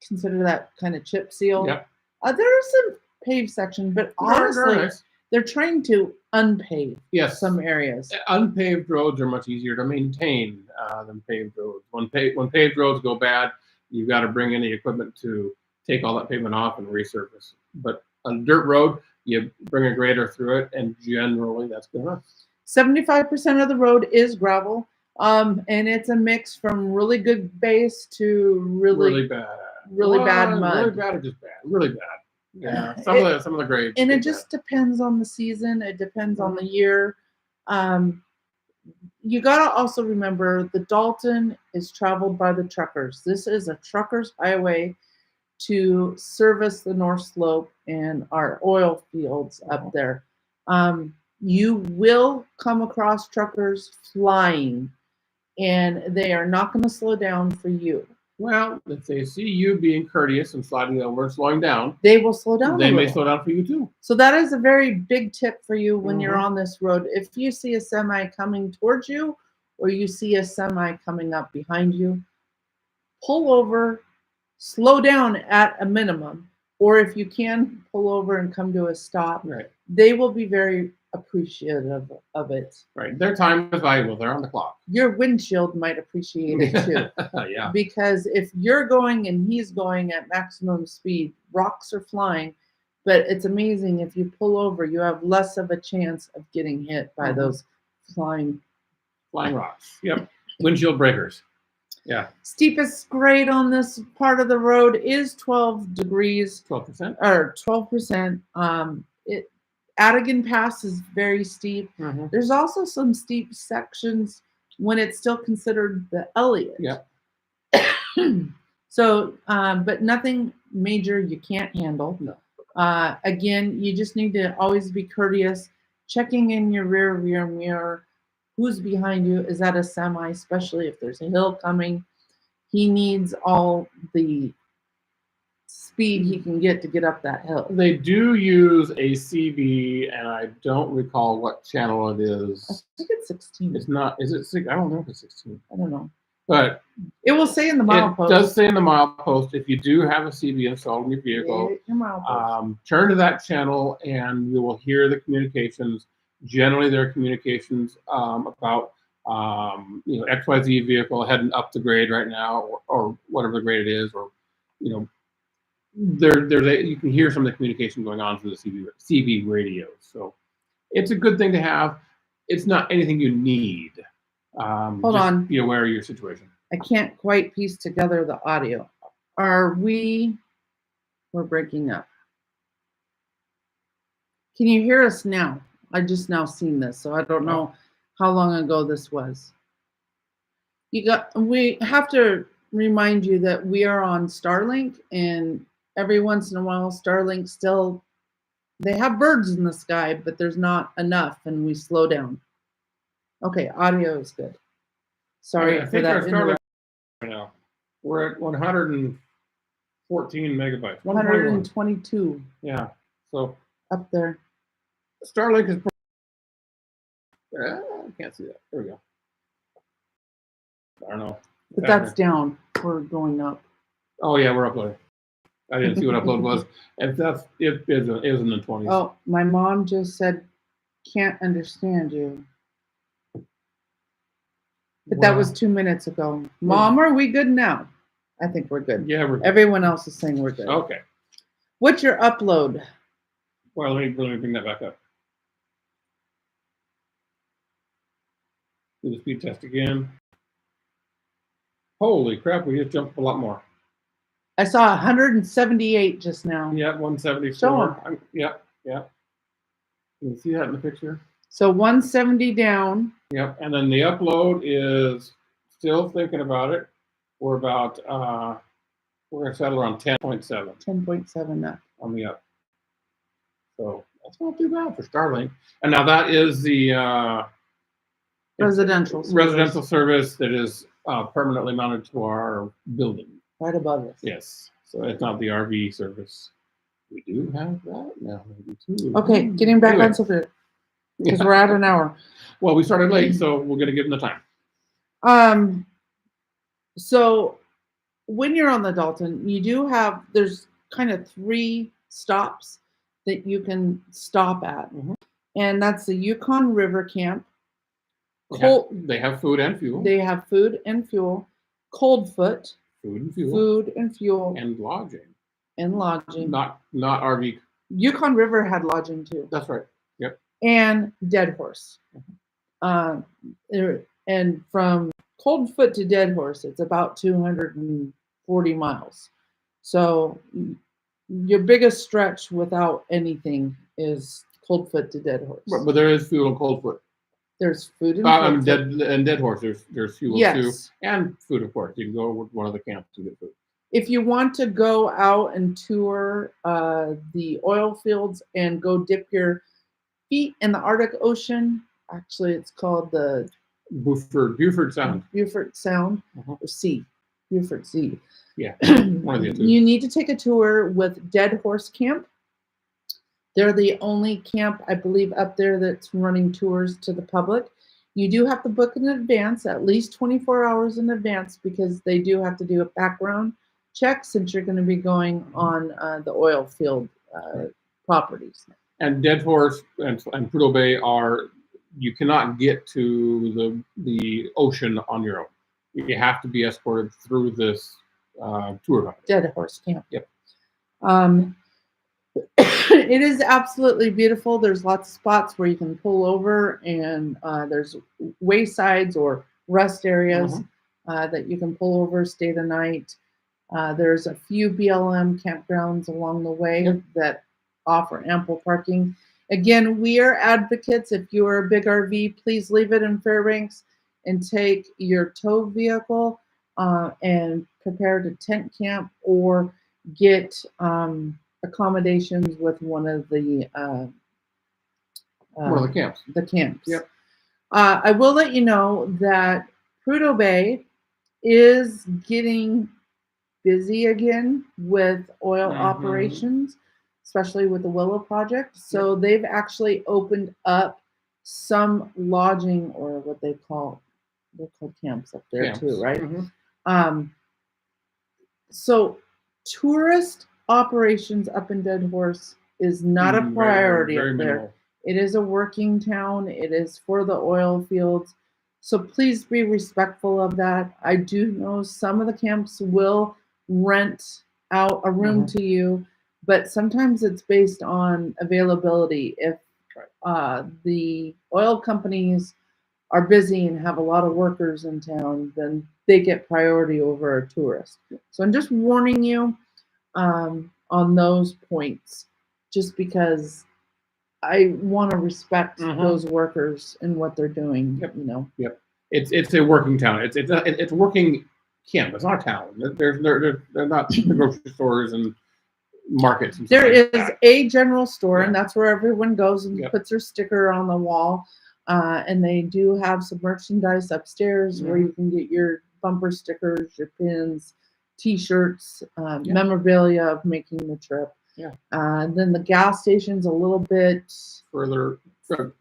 Consider that kind of chip seal. Yep. There is some paved section, but honestly, they're trying to unpave some areas. Unpaved roads are much easier to maintain than paved roads. When paved roads go bad, you've got to bring in the equipment to take all that pavement off and resurface. But on a dirt road, you bring a grader through it, and generally that's good enough. 75% of the road is gravel, and it's a mix from really good base to really bad mud. Really bad or just bad? Really bad. Yeah, some of the grades. And it just depends on the season. It depends on the year. You got to also remember the Dalton is traveled by the truckers. This is a truckers highway to service the North Slope and our oil fields up there. You will come across truckers flying, and they are not going to slow down for you. Well, if they see you being courteous and sliding over and slowing down, they will slow down. They may slow down for you too. So that is a very big tip for you when you're on this road. If you see a semi coming towards you, or you see a semi coming up behind you, pull over, slow down at a minimum, or if you can pull over and come to a stop, Right. they will be very appreciative of it. Right. Their time is valuable. They're on the clock. Your windshield might appreciate it too. Yeah. Because if you're going and he's going at maximum speed, rocks are flying, but it's amazing if you pull over, you have less of a chance of getting hit by those flying rocks. Yep. Windshield breakers. Yeah. Steepest grade on this part of the road is 12 degrees. 12%. Or 12%. Adigan Pass is very steep. There's also some steep sections when it's still considered the Elliott. Yeah. So, but nothing major you can't handle. No. Again, you just need to always be courteous, checking in your rear mirror. Who's behind you? Is that a semi? Especially if there's a hill coming. He needs all the speed he can get to get up that hill. They do use a CB, and I don't recall what channel it is. I think it's 16. It's not. Is it 6? I don't know if it's 16. I don't know. But it will say in the milepost. It does say in the milepost, if you do have a CB installed in your vehicle, turn to that channel and you will hear the communications. Generally, there are communications about XYZ vehicle heading up the grade right now, or whatever the grade it is, or you can hear some of the communication going on through the CB radios. So it's a good thing to have. It's not anything you need. Hold on. Be aware of your situation. I can't quite piece together the audio. We're breaking up. Can you hear us now? I just now seen this, so I don't know how long ago this was. We have to remind you that we are on Starlink, and every once in a while, Starlink still, they have birds in the sky, but there's not enough, and we slow down. Okay, audio is good. Sorry for that. Starlink right now, we're at 114 megabytes. 122. Yeah, so up there. Starlink is. I can't see that. There we go. I don't know. But that's down. We're going up. Oh yeah, we're uploading. I didn't see what upload was. If that's it is in the 20s. Oh, my mom just said, "Can't understand you." But that was 2 minutes ago. Mom, are we good now? I think we're good. Yeah, we're good. Everyone else is saying we're good. Okay. What's your upload? Well, let me bring that back up. Do the speed test again. Holy crap, we just jumped up a lot more. I saw 178 just now. Yeah, 174. Show 'em. Yeah. You can see that in the picture. So 170 down. Yep, and then the upload is still thinking about it. We're about we're gonna settle around 10.7. 10.7 up. On the up. So that's not too bad for Starlink. And now that is the residential service that is permanently mounted to our building. Right above us. Yes. So it's not the RV service. We do have that now, maybe too. Okay, getting back on subject. Because we're at an hour. Well, we started late, so we're gonna give them the time. So when you're on the Dalton, you do have, there's kind of 3 stops that you can stop at. And that's the Yukon River Camp. They have food and fuel. They have food and fuel. Coldfoot. Food and fuel. Food and fuel. And lodging. And lodging. Not RV. Yukon River had lodging too. That's right. Yep. And Dead Horse. And from Coldfoot to Dead Horse, it's about 240 miles. So your biggest stretch without anything is Coldfoot to Dead Horse. But there is fuel in Coldfoot. There's food and Dead Horse. There's fuel too, and food, of course. You can go with one of the camps to get food. If you want to go out and tour the oil fields and go dip your feet in the Arctic Ocean, actually it's called the Buford Sound. Buford Sound or Sea. Buford Sea. Yeah, one of the two. You need to take a tour with Dead Horse Camp. They're the only camp, I believe, up there that's running tours to the public. You do have to book in advance, at least 24 hours in advance, because they do have to do a background check since you're going to be going on the oil field properties. And Dead Horse and Prudhoe Bay you cannot get to the ocean on your own. You have to be escorted through this tour company. Dead Horse Camp. Yep. It is absolutely beautiful. There's lots of spots where you can pull over, and there's waysides or rest areas that you can pull over, stay the night. There's a few BLM campgrounds along the way that offer ample parking. Again, we are advocates. If you are a big RV, please leave it in Fairbanks and take your tow vehicle and prepare to tent camp or get accommodations with one of the camps. The camps. Yep. I will let you know that Prudhoe Bay is getting busy again with oil operations, especially with the Willow Project. So they've actually opened up some lodging, or what they're called camps up there too, right? So tourist operations up in Dead Horse is not a priority very up there. minimal. It is a working town. It is for the oil fields. So please be respectful of that. I do know some of the camps will rent out a room to you, but sometimes it's based on availability. If the oil companies are busy and have a lot of workers in town, then they get priority over a tourist. So I'm just warning you on those points, just because I want to respect those workers and what they're doing. You know. Yep. It's a working town. It's a working camp. It's not a town. They're not the grocery stores and markets. And there is that. a general store, and that's where everyone goes and puts their sticker on the wall. And they do have some merchandise upstairs where you can get your bumper stickers, your pins, T-shirts, memorabilia of making the trip. Then the gas station's a little bit further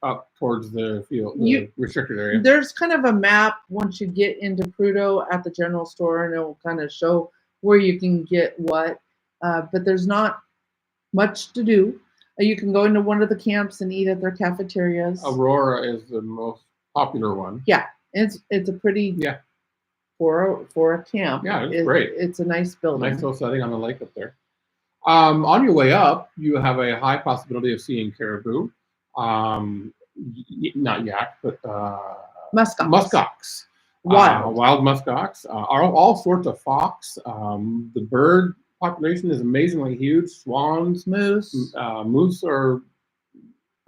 up towards the field, the restricted area. There's kind of a map once you get into Prudhoe at the general store, and it will kind of show where you can get what. But there's not much to do. You can go into one of the camps and eat at their cafeterias. Aurora is the most popular one. Yeah, it's a pretty for a camp. Yeah, it's great. It's a nice building. Nice little setting on the lake up there. On your way up, you have a high possibility of seeing caribou. Not yak, but muskox. Wild muskox. All sorts of fox. The bird population is amazingly huge. Swans, moose. Moose are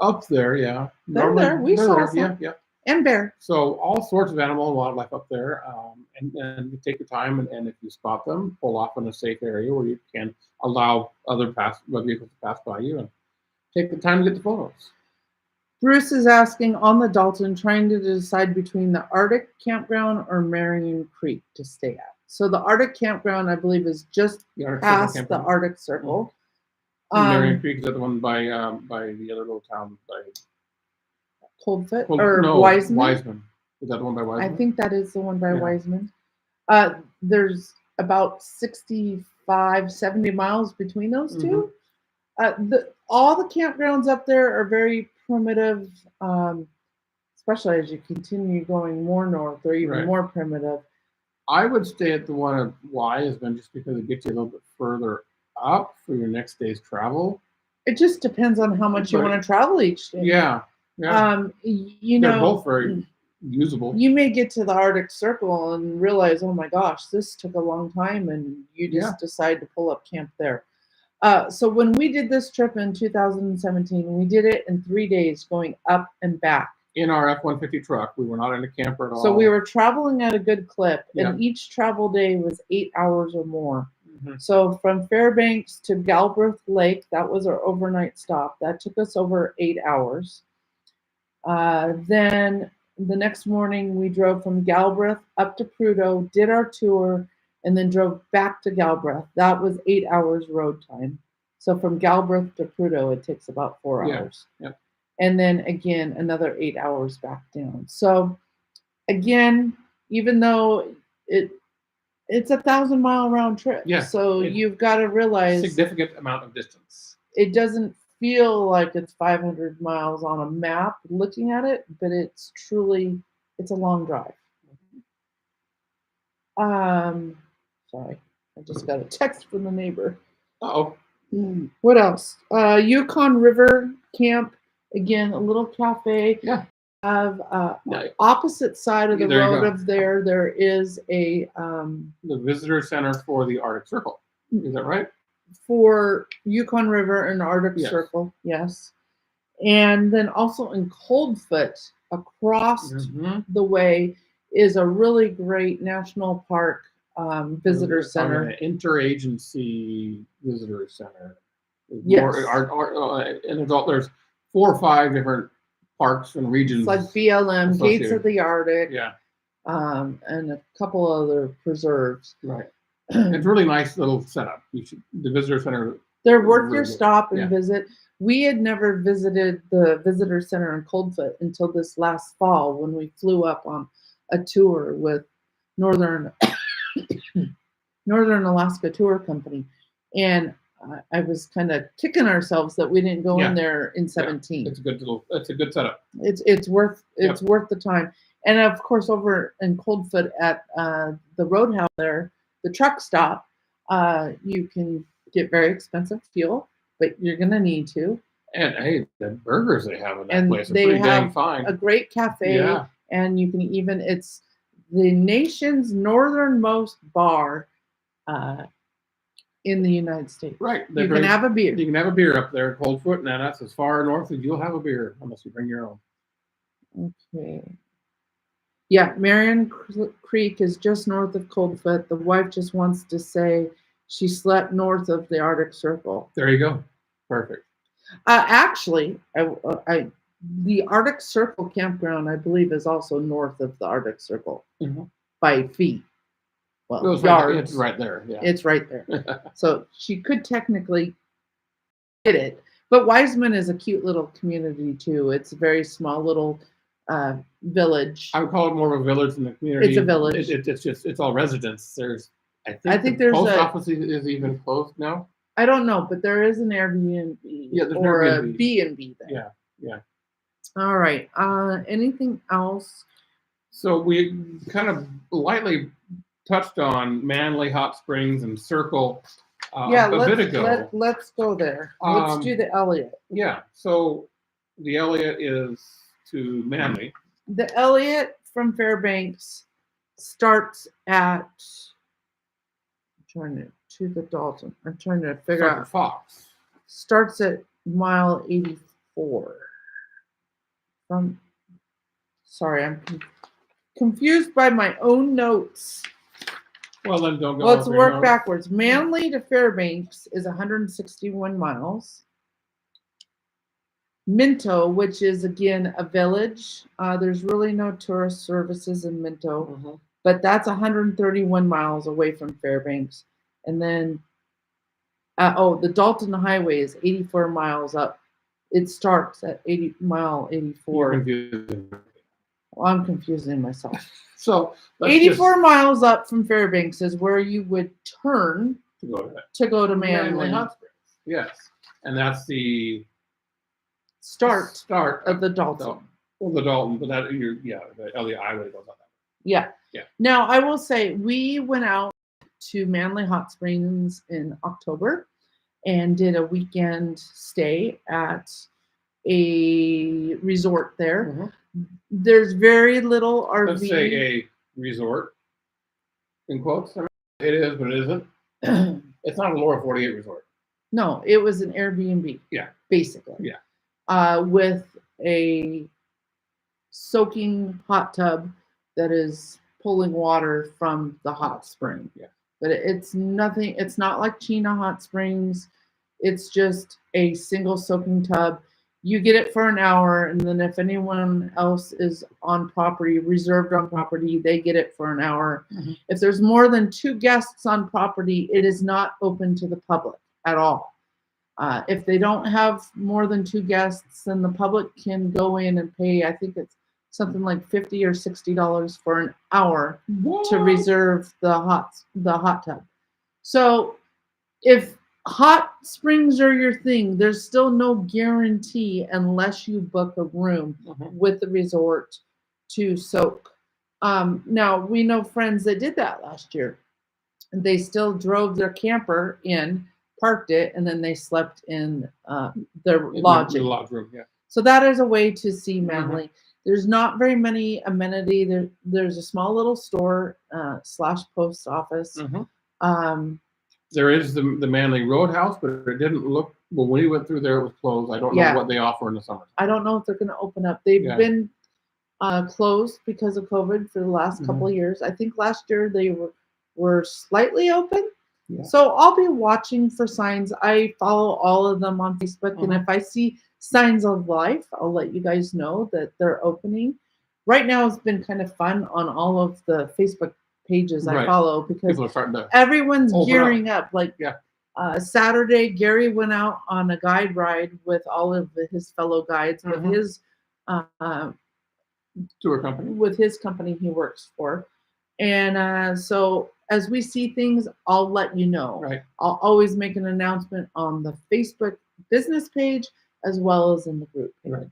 up there. Yeah, they're there. We saw some. Yeah. And bear. So all sorts of animal and wildlife up there, and you take your time, and if you spot them, pull off in a safe area where you can allow other vehicles to pass by you, and take the time to get the photos. Bruce is asking on the Dalton, trying to decide between the Arctic campground or Marion Creek to stay at. So the Arctic campground, I believe, is just past the Arctic Circle. Marion Creek, is that the one by the other little town by Coldfoot no, Wiseman? Wiseman. Is that the one by Wiseman? I think that is the one by Wiseman. There's about 65, 70 miles between those two. All the campgrounds up there are very primitive, especially as you continue going more north, they're even more primitive. I would stay at the one at Wiseman just because it gets you a little bit further up for your next day's travel. It just depends on how much you want to travel each day. Yeah. They're both very usable. You may get to the Arctic Circle and realize, oh my gosh, this took a long time, and you just decide to pull up camp there. So when we did this trip in 2017, we did it in 3 days, going up and back. In our F-150 truck, we were not in a camper at all. So we were traveling at a good clip, and each travel day was 8 hours or more. So from Fairbanks to Galbraith Lake, that was our overnight stop. That took us over 8 hours. Then the next morning, we drove from Galbraith up to Prudhoe, did our tour, and then drove back to Galbraith. That was 8 hours road time. So from Galbraith to Prudhoe, it takes about 4 hours. And then again, another 8 hours back down. So again, even though It's a 1,000-mile round trip. Yeah, So it- you've got to realize Significant amount of distance. it doesn't feel like it's 500 miles on a map looking at it, but it's a long drive. Sorry, I just got a text from the neighbor. Oh, What else? Yukon River Camp, again, a little cafe. yeah. Have Yeah. opposite side of the There you road go. of there is a The visitor center for the Arctic Circle. Is that right? for Yukon River and Arctic Yes. Circle, yes. And then also in Coldfoot, across the way, is a really great national park visitor center. An interagency visitor center. Yes. And there's 4 or 5 different parks and regions. It's like BLM, Gates of the Arctic, Yeah. and a couple other preserves. Right. It's really nice little setup. The visitor center. They're worth really your good. stop and Yeah. visit. We had never visited the visitor center in Coldfoot until this last fall when we flew up on a tour with Northern Alaska Tour Company, and I was kind of kicking ourselves that we didn't go in there in 17. It's a good setup. It's worth the time. And of course, over in Coldfoot at the Roadhouse there, the truck stop, you can get very expensive fuel, but you're gonna need to. And hey, the burgers they have in that And place are they pretty dang have fine. a great cafe, Yeah. and you can it's the nation's northernmost bar in the United States. Right. You can have a beer. You can have a beer up there at Coldfoot, and that's as far north as you'll have a beer, unless you bring your own. Okay. Yeah, Marion Creek is just north of Coldfoot. The wife just wants to say she slept north of the Arctic Circle. There you go. Perfect. Actually, the Arctic Circle campground, I believe, is also north of the Arctic Circle by feet. Well, yards. It's right there. Yeah. It's right there. So she could technically get it. But Wiseman is a cute little community too. It's a very small little village. I would call it more of a village than a community. It's a village. It's all residents. I think there's post office is even closed now. I don't know, but there is an Airbnb or a B&B there. Yeah. All right. Anything else? So we kind of lightly touched on Manly, Hot Springs, and Circle a bit ago. Let's go there. Let's do the Elliott. Yeah. So the Elliott is to Manly. The Elliott from Fairbanks starts at to the Dalton. I'm trying to figure out. Fox starts at mile 84. Sorry, I'm confused by my own notes. Well, then don't go. Let's work backwards. Manly to Fairbanks is 161 miles. Minto, which is again a village. There's really no tourist services in Minto, but that's 131 miles away from Fairbanks. And then, the Dalton Highway is 84 miles up. It starts at mile 84. Well, I'm confusing myself. So 84 miles up from Fairbanks is where you would turn to go to Manly. Hot Springs. Yes, and that's the start of the Dalton. Well, the Dalton, but the Elliott Highway goes on that. Yeah. Now I will say we went out to Manly Hot Springs in October and did a weekend stay at a resort there. There's very little RV. Let's say a resort, in quotes. I mean, it is, but it isn't. It's not a lower 48 resort. No, it was an Airbnb. Yeah. Basically. Yeah. With a soaking hot tub that is pulling water from the hot spring. Yeah. But it's nothing. It's not like Chena Hot Springs. It's just a single soaking tub. You get it for an hour, and then if anyone else is on property, reserved on property, they get it for an hour. If there's more than 2 guests on property, it is not open to the public at all. If they don't have more than 2 guests, then the public can go in and pay, I think it's something like $50 or $60 for an hour What? to reserve the hot tub. So if hot springs are your thing, there's still no guarantee unless you book a room with the resort to soak. Now we know friends that did that last year. They still drove their camper in, parked it, and then they slept in their lodging. The lodge room, yeah. So that is a way to see Manly. There's not very many amenity. There's a small little store / post office. There is the Manly Roadhouse, but it didn't look, well, when we went through there, it was closed. I don't know what they offer in the summer. I don't know if they're going to open up. They've been closed because of COVID for the last couple of years. I think last year they were slightly open. Yeah. So I'll be watching for signs. I follow all of them on Facebook, and if I see signs of life, I'll let you guys know that they're opening. Right now, it's been kind of fun on all of the Facebook pages I follow because everyone's gearing up. Like Saturday, Gary went out on a guide ride with all of his fellow guides with his tour company. With his company he works for. And so as we see things, I'll let you know. Right. I'll always make an announcement on the Facebook business page as well as in the group page. Right.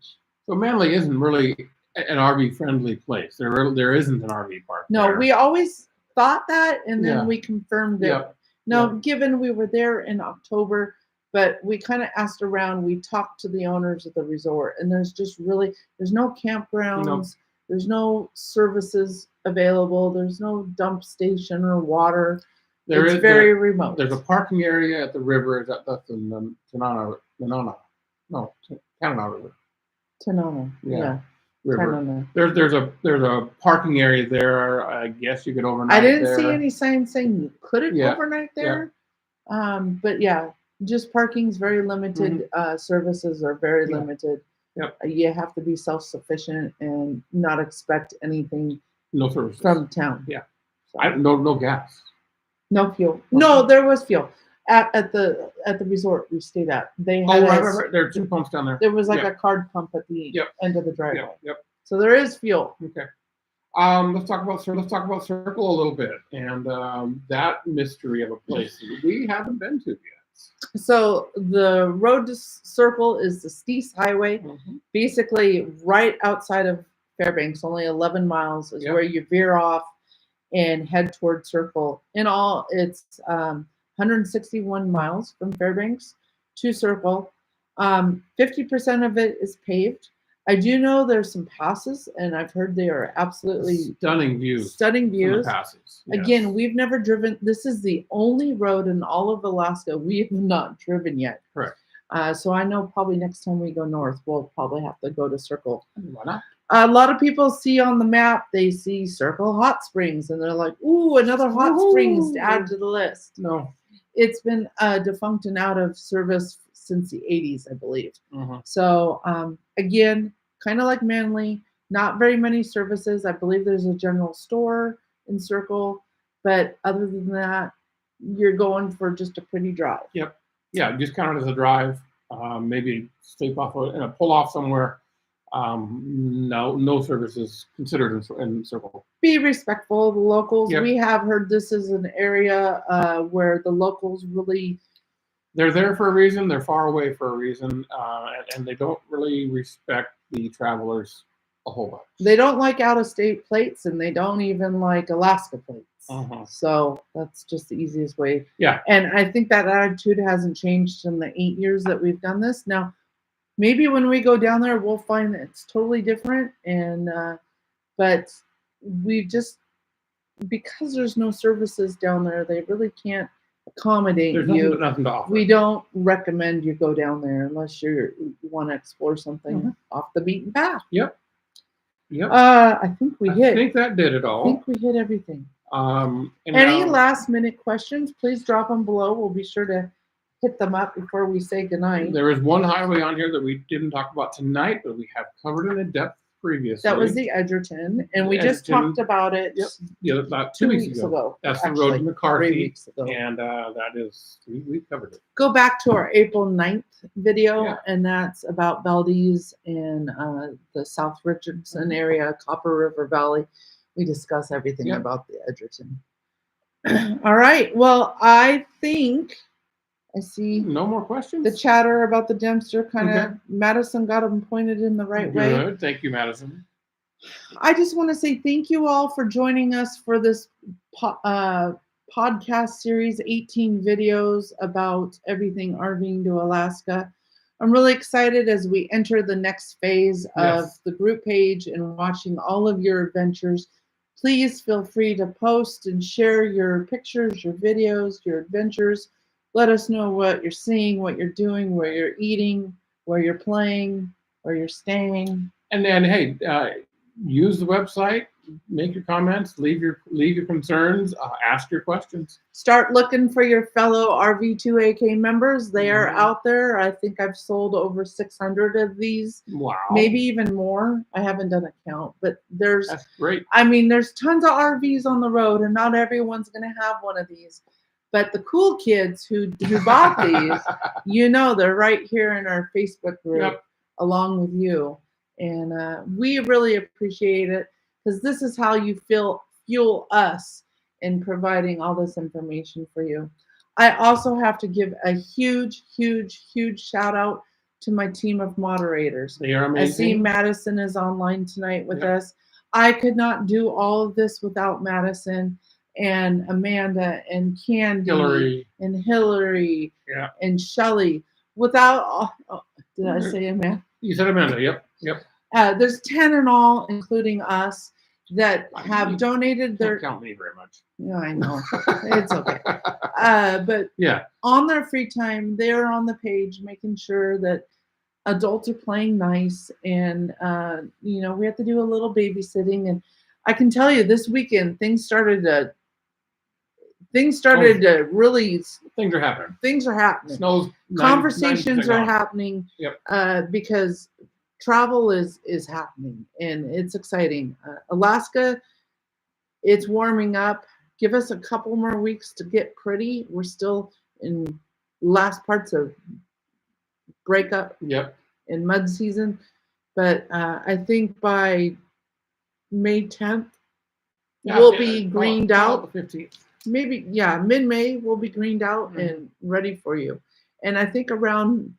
So Manly isn't really an RV friendly place. There isn't an RV park. No, there. We always thought that, and then we confirmed it. Yep. Now, given we were there in October, but we kind of asked around, we talked to the owners of the resort, and there's no campgrounds. Nope. There's no services available. There's no dump station or water. It's very remote. There's a parking area at the river. That's in the Tanana River. Tanana, yeah. River. There's a parking area there. I guess you could overnight. I didn't see any signs saying you couldn't overnight there. Yeah. But just parking's very limited. Services are very limited. Yep. You have to be self-sufficient and not expect anything. No services from town. Yeah. So. No gas. No fuel. No, there was fuel at the resort we stayed at. They had right. There are 2 pumps down there. There was like a card pump at the end of the driveway. Yep. So there is fuel. Okay. Let's talk about Circle a little bit and that mystery of a place we haven't been to yet. So the road to Circle is the Denali Highway, basically right outside of Fairbanks. Only 11 miles is where you veer off and head toward Circle. In all, it's 161 miles from Fairbanks to Circle. 50% of it is paved. I do know there's some passes, and I've heard they are absolutely stunning views. Stunning views. Passes. Yes. Again, we've never driven. This is the only road in all of Alaska we have not driven yet. Correct. So I know probably next time we go north, we'll probably have to go to Circle. Why not? A lot of people see on the map, they see Circle Hot Springs, and they're like, ooh, another hot springs to add to the list. No. It's been defunct and out of service since the 80s, I believe. So again, kind of like Manly, not very many services. I believe there's a general store in Circle, but other than that, you're going for just a pretty drive. Yep. Yeah, just count it as a drive. Maybe sleep off and a pull off somewhere. No services considered in Circle. Be respectful of the locals. Yep. We have heard this is an area where the locals really. They're there for a reason. They're far away for a reason, and they don't really respect the travelers a whole bunch. They don't like out-of-state plates, and they don't even like Alaska plates. So that's just the easiest way. Yeah. And I think that attitude hasn't changed in the 8 years that we've done this. Now, maybe when we go down there, we'll find that it's totally different. And but we just, because there's no services down there, they really can't accommodate you. Nothing to offer. We don't recommend you go down there unless you want to explore something off the beaten path. Yep. I think we hit. I think that did it all. I think we hit everything. Any now, last minute questions, please drop them below. We'll be sure to hit them up before we say goodnight. There is one highway on here that we didn't talk about tonight, but we have covered it in depth previously. That was the Edgerton, and we The just Edgerton. talked about it. Yep. Yeah, about 2 weeks ago. That's the road actually, to McCarthy. 3 weeks ago. And that is, we covered it. Go back to our April 9th video, Yeah. and that's about Valdez and the South Richardson area, Copper River Valley. We discuss everything Yep. about the Edgerton. All right. Well, I think I see No more questions? the chatter about the Dempster kind of Okay. Madison got them pointed in the right way. Good. Thank you, Madison. I just want to say thank you all for joining us for this podcast series, 18 videos about everything RVing to Alaska. I'm really excited as we enter the next phase of Yes. the group page and watching all of your adventures. Please feel free to post and share your pictures, your videos, your adventures. Let us know what you're seeing, what you're doing, where you're eating, where you're playing, where you're staying. And then, hey, use the website, make your comments, leave your concerns, ask your questions. Start looking for your fellow RV2AK members. They are Mhm. out there. I think I've sold over 600 of these, Wow. maybe even more. I haven't done a count, but there's, That's great. I mean, there's tons of RVs on the road, and not everyone's going to have one of these. But the cool kids who bought these, you know, they're right here in our Facebook group, Yep. along with you. And we really appreciate it, because this is how you fuel us in providing all this information for you. I also have to give a huge, huge, huge shout out to my team of moderators. They are I see amazing. Madison is online tonight with Yep. us. I could not do all of this without Madison and Amanda and Candy and Hillary Yeah. and Shelly. Without, did I say Amanda? You said Amanda. Yep. Yep. There's 10 in all, including us, that have donated their. Can't count me very much. Yeah, I know. It's okay. But Yeah. on their free time, they're on the page making sure that adults are playing nice, and you know, we have to do a little babysitting. And I can tell you, this weekend things started to really. Things are happening. Things are happening. Snow's 90% Conversations are gone. happening. Yep. Because travel is happening, and it's exciting. Alaska, it's warming up. Give us a couple more weeks to get pretty. We're still in last parts of breakup. Yep. In mud season, but I think by May 10th, we'll be greened out. The 15th. Maybe, yeah, mid-May we'll be greened out and ready for you. And I think around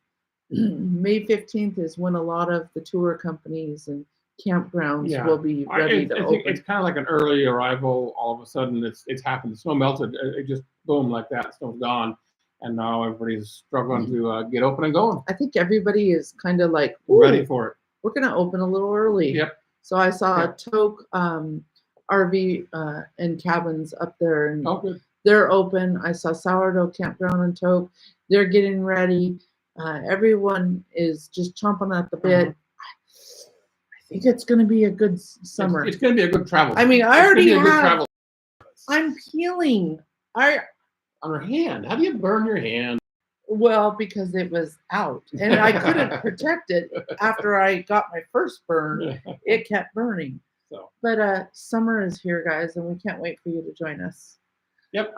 May 15th is when a lot of the tour companies and campgrounds will be ready to open. It's kind of like an early arrival. All of a sudden, it's happened. The snow melted. It just boom like that. Snow's gone, and now everybody's struggling to get open and going. I think everybody is kind of like ready for it. We're gonna open a little early. Yep. So I saw Toke RV and cabins up there, and they're open. I saw Sourdough Campground and Toke. They're getting ready. Everyone is just chomping at the bit. I think it's going to be a good summer. It's going to be a good travel. I mean, I already have. I'm peeling. On her hand. How do you burn your hand? Well, because it was out, and I couldn't protect it after I got my first burn. It kept burning. So, but summer is here, guys, and we can't wait for you to join us. Yep.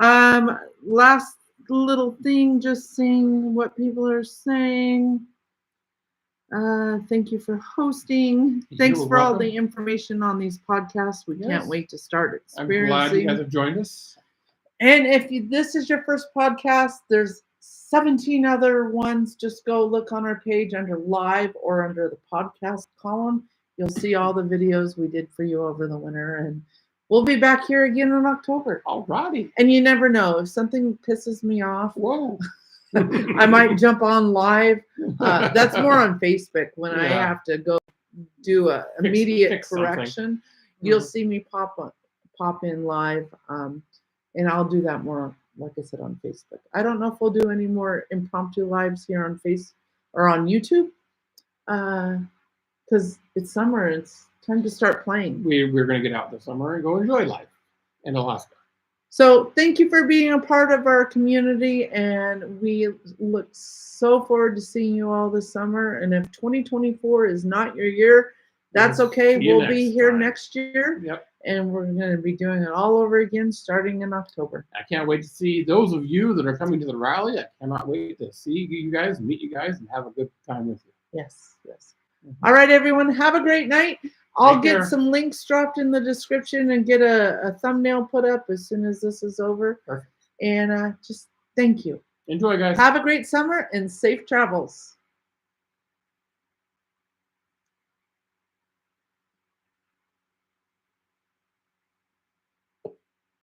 Last little thing, just seeing what people are saying. Thank you for hosting. Thanks for all the information on these podcasts. We can't wait to start experiencing. I'm glad you guys have joined us. And if this is your first podcast, there's 17 other ones. Just go look on our page under live or under the podcast column. You'll see all the videos we did for you over the winter, and we'll be back here again in October. Alrighty. And you never know, if something pisses me off, whoa, I might jump on live. That's more on Facebook when I have to go do a immediate correction. You'll see me pop in live, and I'll do that more, like I said, on Facebook. I don't know if we'll do any more impromptu lives here on or on YouTube. Because it's summer, it's time to start playing. We're going to get out this summer and go enjoy life in Alaska. So thank you for being a part of our community, and we look so forward to seeing you all this summer. And if 2024 is not your year, That's okay. See you We'll be next here time. next year, Yep. and we're going to be doing it all over again starting in October. I can't wait to see those of you that are coming to the rally. I cannot wait to see you guys, meet you guys, and have a good time with you. Yes, yes. All right, everyone. Have a great night. I'll Take get care. some links dropped in the description and get a thumbnail put up as soon as this is over. Perfect. And just thank you. Enjoy, guys. Have a great summer and safe travels.